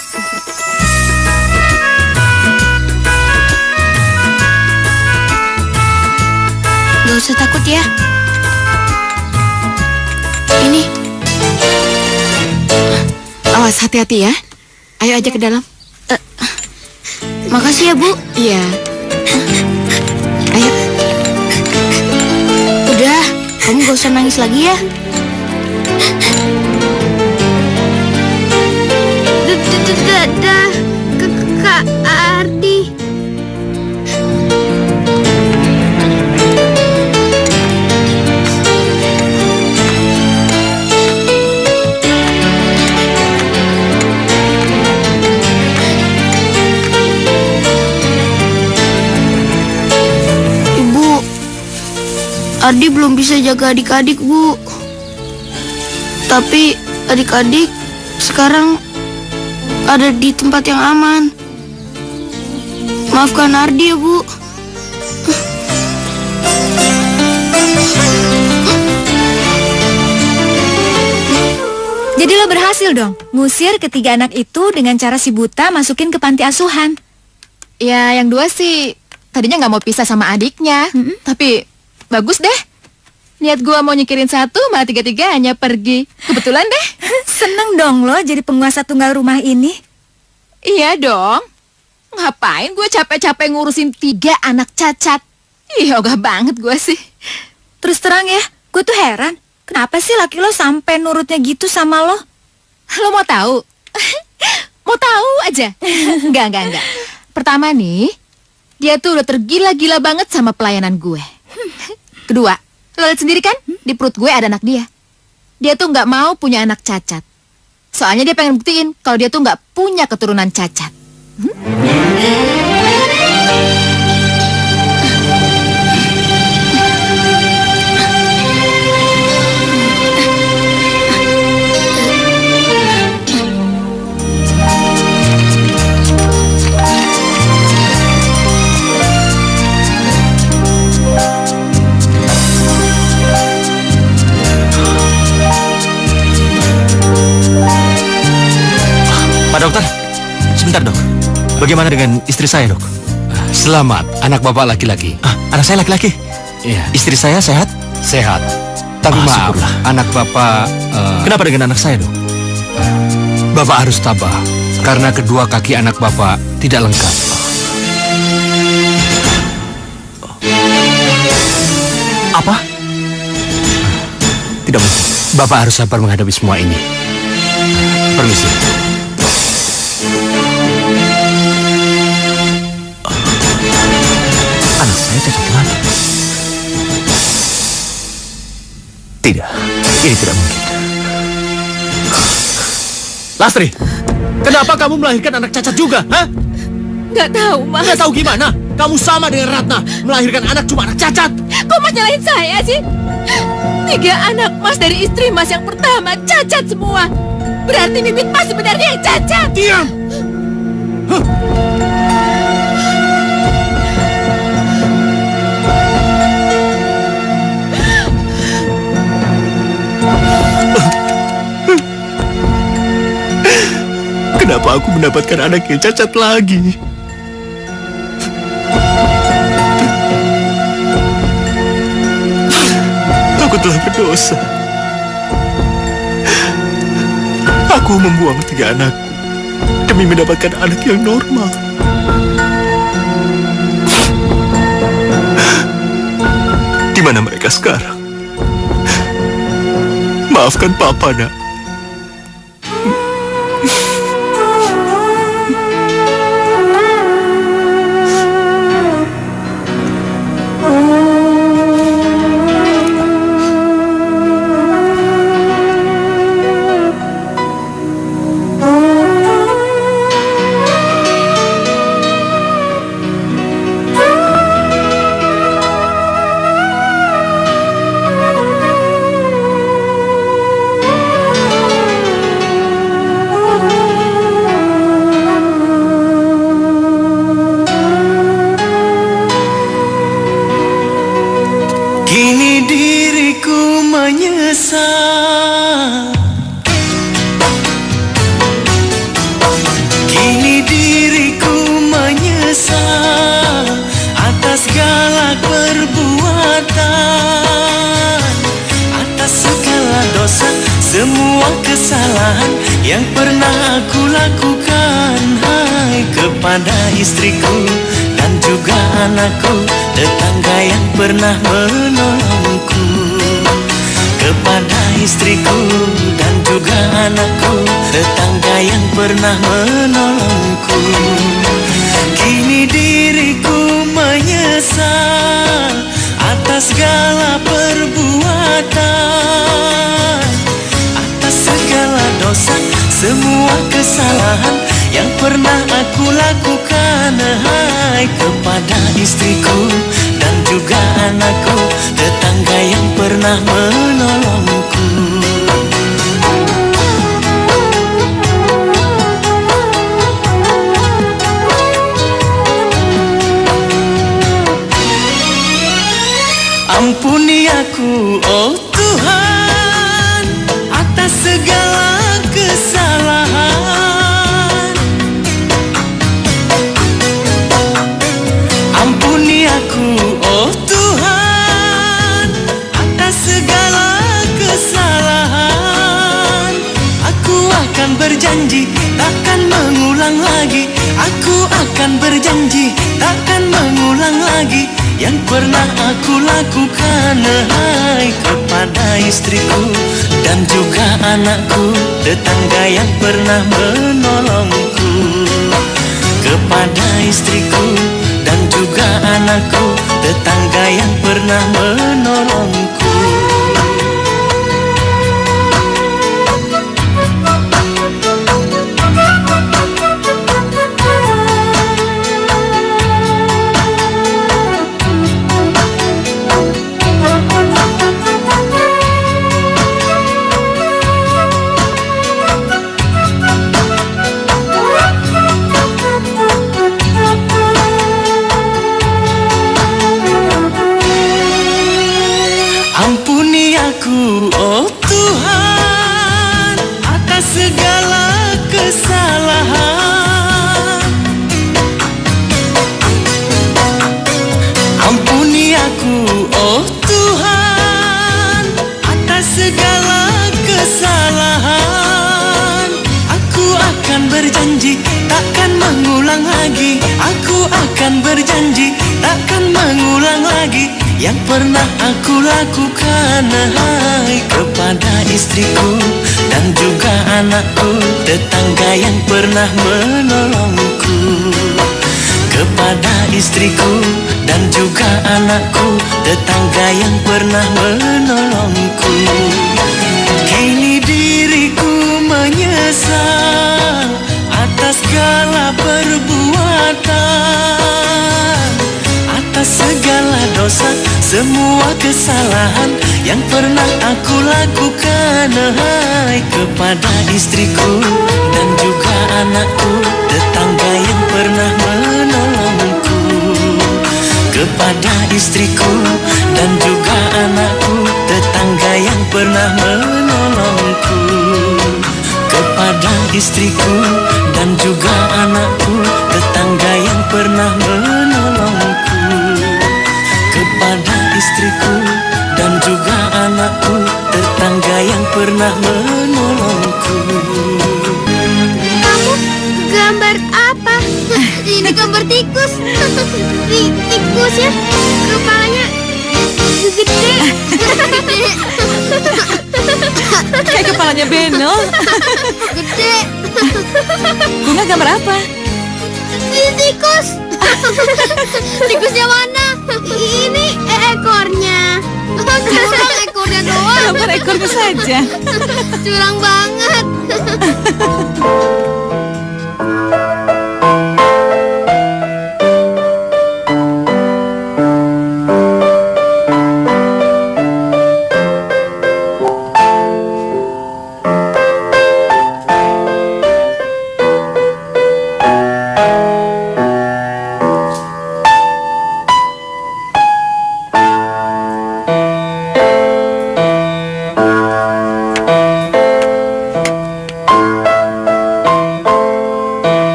gak usah takut ya. Ini. Awas, hati-hati ya. Ayo aja ke dalam. Makasih ya, Bu. Iya. Ayo. Udah, kamu gak usah nangis lagi ya. Dadah, Kak Ardi. Ibu, Ardi belum bisa jaga adik-adik, Bu. Tapi adik-adik sekarang ada di tempat yang aman. Maafkan Ardi ya, Bu. Jadi lo berhasil dong ngusir ketiga anak itu dengan cara si buta masukin ke panti asuhan. Ya, yang dua sih tadinya nggak mau pisah sama adiknya. Tapi bagus deh. Niat gua mau nyikirin satu, malah tiga-tiganya pergi. Kebetulan deh. Seneng dong lo jadi penguasa tunggal rumah ini. Iya dong. Ngapain gue capek-capek ngurusin 3 anak cacat? Ih, ogah banget gue sih. Terus terang ya, gue tuh heran. Kenapa sih laki lo sampai nurutnya gitu sama lo? Lo mau tahu? Mau tahu aja? Enggak. Pertama nih, dia tuh udah tergila-gila banget sama pelayanan gue. Kedua, lo lihat sendiri kan? Di perut gue ada anak dia. Dia tuh nggak mau punya anak cacat. Soalnya dia pengen buktiin kalau dia tuh nggak punya keturunan cacat. Pak dokter, sebentar dok. Bagaimana dengan istri saya dok? Selamat, anak bapak laki-laki. Anak saya laki-laki. Iya. Istri saya sehat? Sehat. Tapi maaf, syukurlah. anak bapak... Kenapa dengan anak saya dok? Bapak harus tabah, karena kedua kaki anak bapak tidak lengkap. Apa? Tidak mungkin. Bapak harus sabar menghadapi semua ini. Permisi. Anak saya cacat lagi. Tidak, ini tidak mungkin. Lastri, kenapa kamu melahirkan anak cacat juga? Hah? Nggak tahu, Mas. Nggak tahu gimana? Kamu sama dengan Ratna, melahirkan anak cuma anak cacat. Kok Mas nyalahin saya sih? 3 anak Mas dari istri Mas yang pertama cacat semua. Berarti bibit Mas sebenarnya yang cacat. Diam! Kenapa aku mendapatkan anak yang cacat lagi? Aku telah berdosa. Aku membuang 3 anakku demi mendapatkan anak yang normal. Di mana mereka sekarang? Maafkan Papa, Nak. Kini diriku menyesal. Kini diriku menyesal atas segala perbuatan, atas segala dosa, semua kesalahan yang pernah aku lakukan. Hai, kepada istriku dan juga anakku, tetangga yang pernah menolongku. Kepada istriku dan juga anakku, tetangga yang pernah menolongku. Kini diriku menyesal atas segala perbuatan, atas segala dosa, semua kesalahan yang pernah aku lakukan. Hai, kepada istriku dan juga anakku, tetangga yang pernah menolongku. Ampuni aku, oh Tuhan, atas segala kesalahan. Ampuni aku, oh Tuhan, atas segala kesalahan. Aku akan berjanji takkan mengulang lagi. Aku akan berjanji takkan mengulang lagi yang pernah aku lakukan. Hai, kepada istriku dan juga anakku, tetangga yang pernah menolongku. Kepada istriku dan juga anakku, tetangga yang pernah menolongku. kesalahan. Aku akan berjanji takkan mengulang lagi. Aku akan berjanji takkan mengulang lagi yang pernah aku lakukan, hai, kepada istriku dan juga anakku, tetangga yang pernah menolongku. Kepada istriku dan juga anakku, tetangga yang pernah menolongku. Kini diriku menyesal atas segala perbuatan, atas segala dosa, semua kesalahan yang pernah aku lakukan, hai, kepada istriku dan juga anakku, tetangga yang pernah menolongku. Kepada istriku dan juga anakku, tetangga yang pernah menolongku. Kepada istriku dan juga anakku, tetangga yang pernah menolongku. Kepada istriku dan juga anakku, tetangga yang pernah menolongku. Kamu gambar apa? Ini gambar tikus. Tikusnya kepalanya gede. Kayak kepalanya Beno. Gede. Bunga gambar apa? Tikus. Tikusnya mana? Ini ekornya. Curang ekornya doang. Gambar ekornya saja. Curang banget.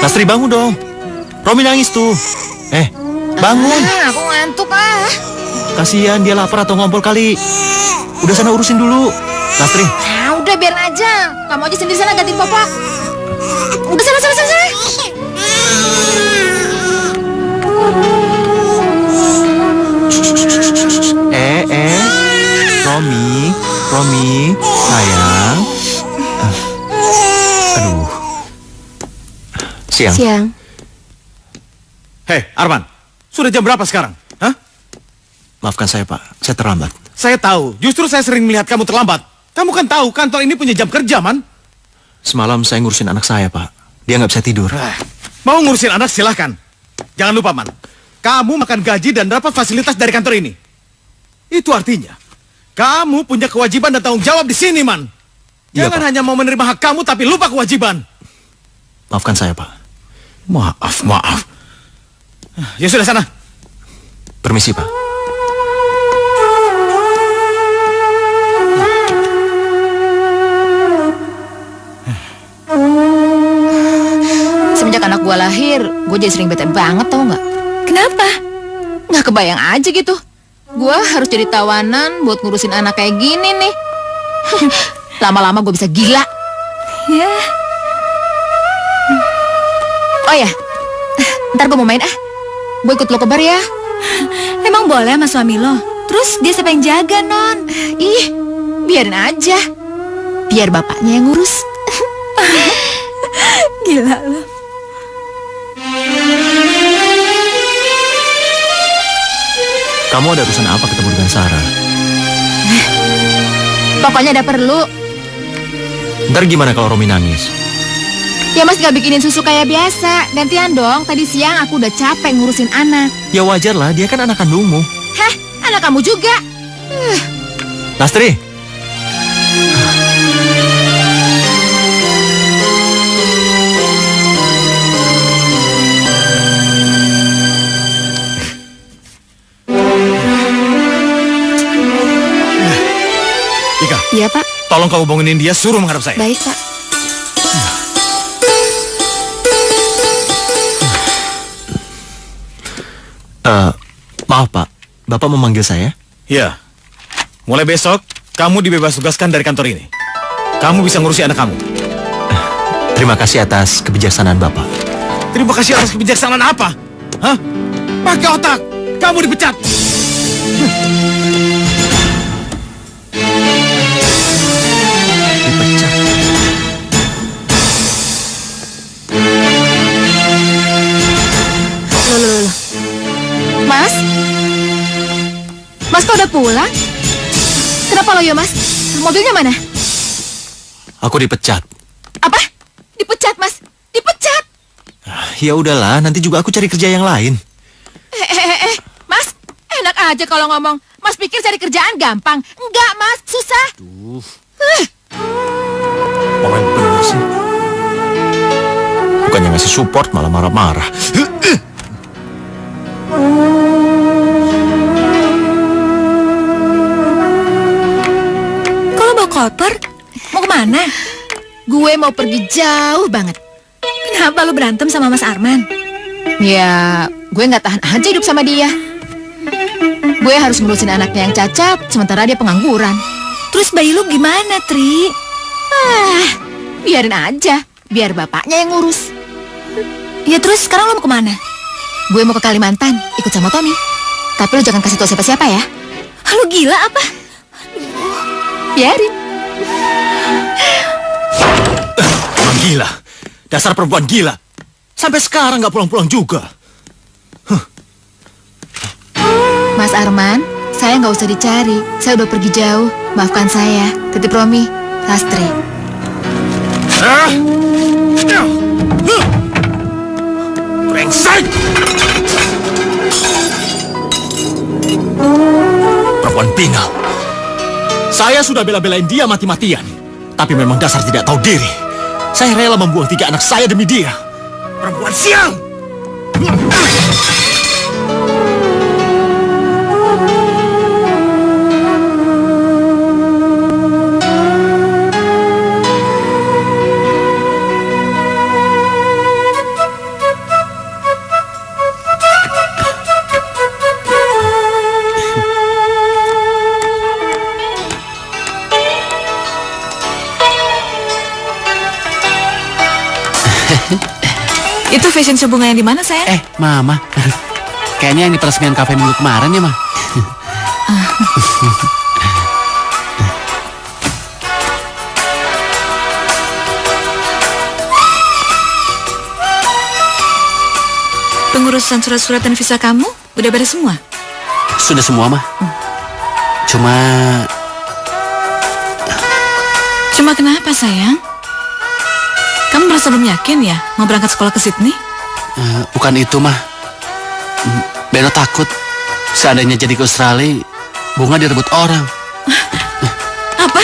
Lastri, bangun dong. Romi nangis tuh. Bangun. Aku ngantuk ah. Kasihan dia lapar atau ngompol kali. Udah sana urusin dulu. Lastri. Nah, udah biarin aja. Kamu aja sendiri sana gantiin popok. Udah sana. Romi, sayang. Aduh. Siang. Hei, Arman. Sudah jam berapa sekarang? Hah? Maafkan saya, Pak. Saya terlambat. Saya tahu. Justru saya sering melihat kamu terlambat. Kamu kan tahu kantor ini punya jam kerja, Man. Semalam saya ngurusin anak saya, Pak. Dia nggak bisa tidur. Mau ngurusin anak silahkan. Jangan lupa, Man. Kamu makan gaji dan dapat fasilitas dari kantor ini. Itu artinya kamu punya kewajiban dan tanggung jawab di sini, Man. Jangan hanya mau menerima hak kamu tapi lupa kewajiban. Maafkan saya, Pak. Maaf. Ya sudah sana. Permisi, Pak. Semenjak anak gua lahir, gua jadi sering bete banget, tau nggak? Kenapa? Nggak kebayang aja gitu. Gua harus jadi tawanan buat ngurusin anak kayak gini nih. Lama-lama gua bisa gila. Ya. Oh ya, ntar gue mau main Gue ikut lo ke bar ya. Emang boleh sama suami lo? Terus dia siapa yang jaga, Non? Ih, biarin aja. Biar bapaknya yang ngurus. Gila lo. Kamu ada urusan apa ketemu dengan Sarah? Pokoknya ada perlu. Ntar gimana kalau Romi nangis? Ya Mas gak bikinin susu kayak biasa. Gantian dong, tadi siang aku udah capek ngurusin anak. Ya wajar lah, dia kan anak kandungmu. Hah, anak kamu juga? Lastri. Ika, Iya, Pak. tolong kau hubungin dia, suruh menghadap saya. Baik, Pak. Maaf Pak, Bapak memanggil saya? Iya. Mulai besok, kamu dibebas tugaskan dari kantor ini. Kamu bisa ngurusi anak kamu. Terima kasih atas kebijaksanaan Bapak. Terima kasih atas kebijaksanaan apa? Hah? Pakai otak. Kamu dipecat. Dipecat. Loh. Mas? Mas kok udah pulang? Kenapa loyo, Mas? Mobilnya mana? Aku dipecat. Apa? Dipecat, Mas? Dipecat? Ya udahlah, nanti juga aku cari kerja yang lain. Mas, enak aja kalau ngomong. Mas pikir cari kerjaan gampang? Enggak, Mas, susah. Orang bener sih. Bukannya ngasih support, malah marah-marah. Kok lo bawa koper? Mau kemana? Gue mau pergi jauh banget. Kenapa lo berantem sama Mas Arman? Ya, gue nggak tahan aja hidup sama dia. Gue harus ngurusin anaknya yang cacat, sementara dia pengangguran. Terus bayi lo gimana, Tri? Biarin aja, biar bapaknya yang ngurus. Ya terus sekarang lo mau kemana? Gue mau ke Kalimantan, ikut sama Tommy. Tapi lo jangan kasih tau siapa-siapa ya. Lo gila apa? Biarin. Orang gila. Dasar perempuan gila. Sampai sekarang nggak pulang-pulang juga. Mas Arman, saya nggak usah dicari. Saya udah pergi jauh. Maafkan saya. Titip Romi, Lastri. Brengsek! Perempuan binal. Saya sudah bela-belain dia mati-matian. Tapi memang dasar tidak tahu diri. Saya rela membuang 3 anak saya demi dia. Perempuan sial! Itu fashion show bunga yang di mana, sayang? Mama. Kayaknya yang di peresmian kafe minggu kemarin ya, Ma. Pengurusan surat-surat dan visa kamu udah beres semua? Sudah semua, Ma. Cuma kenapa, sayang? Kamu merasa belum yakin ya mau berangkat sekolah ke Sydney? Bukan itu, Ma. Beno takut seandainya jadi ke Australia, Bunga direbut orang. Apa?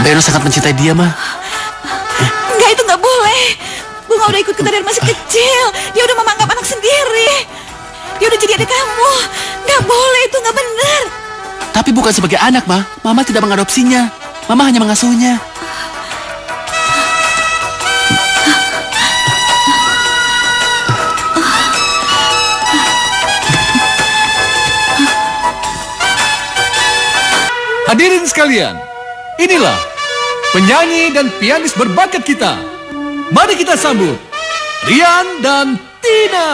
Beno sangat mencintai dia, Ma. Enggak, itu nggak boleh. Bunga udah ikut kita dari masih kecil. Dia udah menganggap anak sendiri. Dia udah jadi adik kamu. Nggak boleh, itu nggak benar. Tapi bukan sebagai anak, Ma. Mama tidak mengadopsinya. Mama hanya mengasuhnya. Hadirin sekalian, inilah penyanyi dan pianis berbakat kita. Mari kita sambut Rian dan Tina.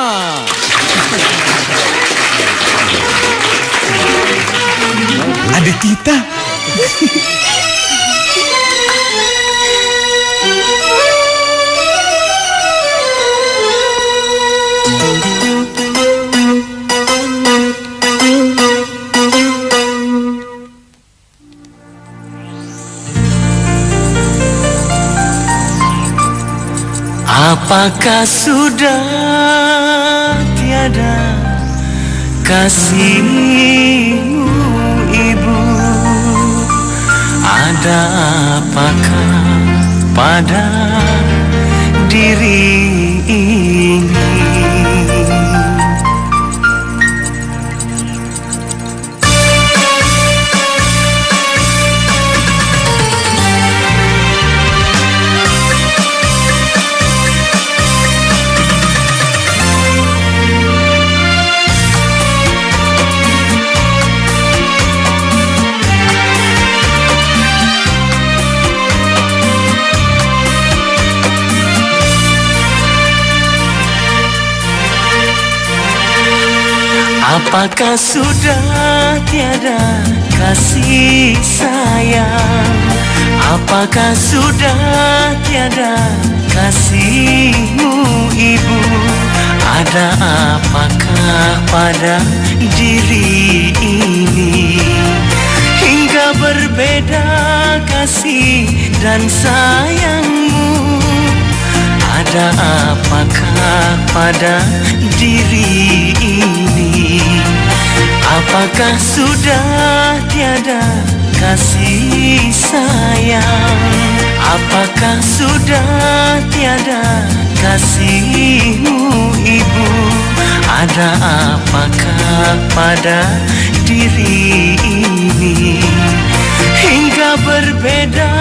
Adik kita. Apakah sudah tiada kasihmu, Ibu? Ada apakah pada diri ini? Apakah sudah tiada kasih sayang? Apakah sudah tiada kasihmu ibu? Ada apakah pada diri ini hingga berbeda kasih dan sayangmu? Ada apakah pada diri ini? Apakah sudah tiada kasih sayang? Apakah sudah tiada kasihmu ibu? Ada apakah pada diri ini hingga berbeda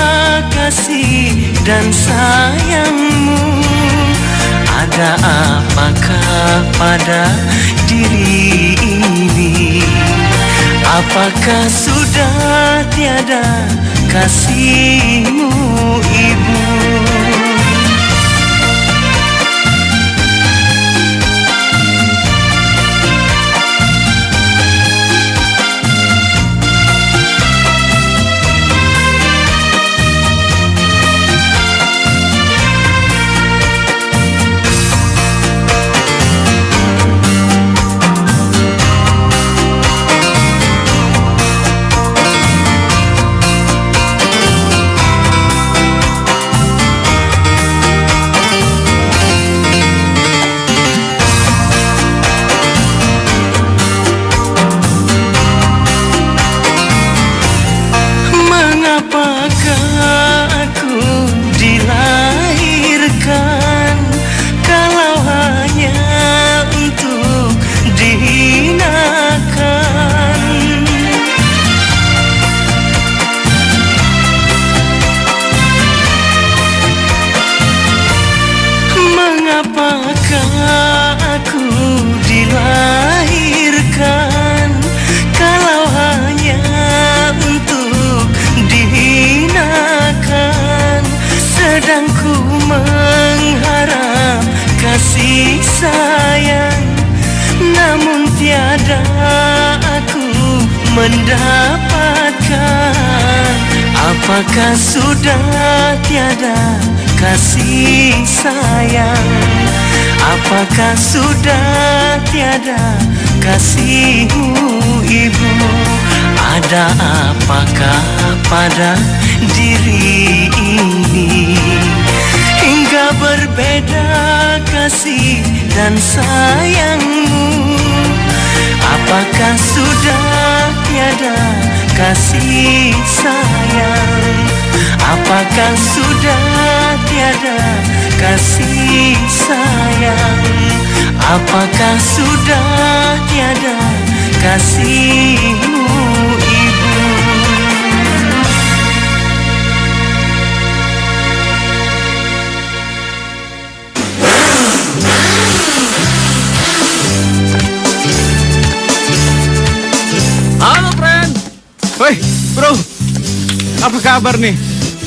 kasih dan sayangmu? Ada apakah pada diri ini? Apakah sudah tiada kasihmu ibu? Mendapatkan. Apakah sudah tiada kasih sayang? Apakah sudah tiada kasihmu ibu? Ada apakah pada diri ini hingga berbeda kasih dan sayangmu? Apakah sudah tiada kasih sayang? Apakah sudah tiada kasih sayang? Apakah sudah tiada kasihmu ibu? Halo, friend. Woi, bro. Apa kabar nih?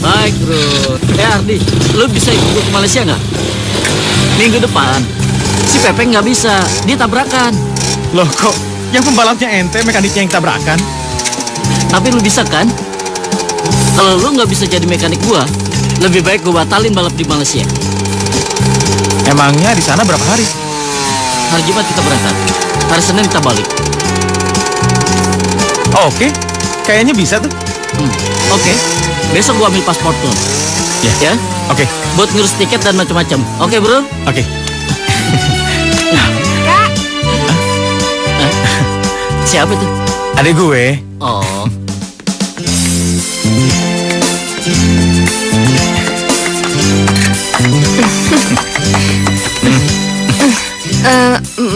Baik, bro. Ardi, lu bisa ikut gue ke Malaysia nggak? Minggu depan. Si Pepe nggak bisa, dia tabrakan. Loh, kok yang pembalapnya ente, mekaniknya yang tabrakan? Tapi lu bisa kan? Kalau lu nggak bisa jadi mekanik gua, lebih baik gua batalin balap di Malaysia. Emangnya di sana berapa hari? Hari Jumat kita berangkat, hari Senin kita balik. Oke, kayaknya bisa tuh. Oke. Besok gua ambil paspor tuh. Ya? Oke. Buat ngurus tiket dan macam-macam. Oke, bro? Oke. Kak. Siapa tuh? Adek gue. Oh.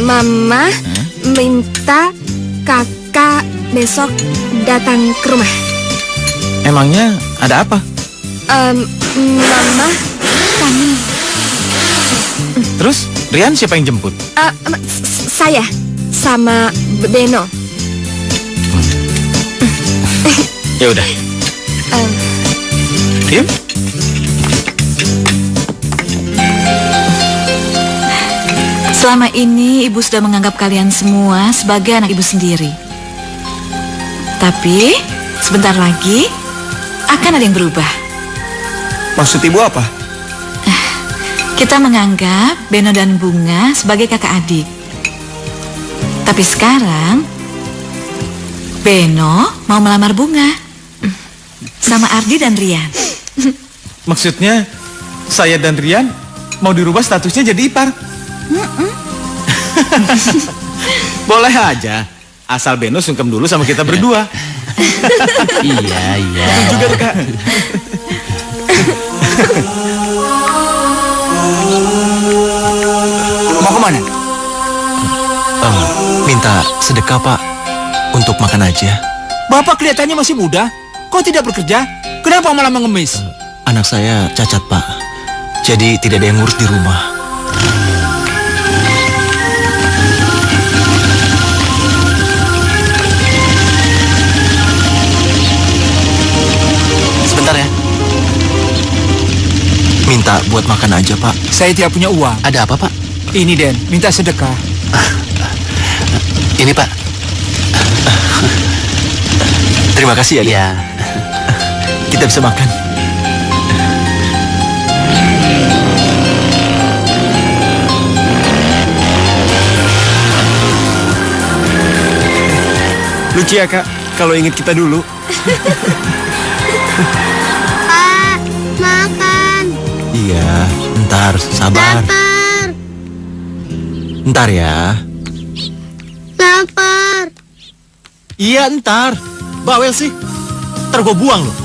Mama minta kakak besok datang ke rumah. Emangnya ada apa? Mama kangen. Terus Rian siapa yang jemput? Saya sama Beno. Ya udah. Yuk. Selama ini ibu sudah menganggap kalian semua sebagai anak ibu sendiri. Tapi sebentar lagi akan ada yang berubah. Maksud ibu apa? Kita menganggap Beno dan Bunga sebagai kakak adik. Tapi sekarang Beno mau melamar Bunga sama Ardi dan Rian. Maksudnya saya dan Rian mau dirubah statusnya jadi ipar? Boleh aja, asal Beno sungkem dulu sama kita berdua. Iya. Betul juga tuh, Kak. Mau kemana? Minta sedekah, Pak, untuk makan aja. Bapak kelihatannya masih muda. Kok tidak bekerja? Kenapa malah mengemis? Anak saya cacat, Pak. Jadi tidak ada yang ngurus di rumah. Sebentar ya. Minta buat makan aja, Pak. Saya tidak punya uang. Ada apa, Pak? Ini Den, minta sedekah. Ini, Pak. Terima kasih ya, Den. Iya. Kita bisa makan. Lucu ya, Kak, kalau inget kita dulu. Pak, makan. Iya, ntar, sabar. Lapar. Ntar ya. Lapar. Iya, ntar. Bawel sih. Ntar gue buang loh.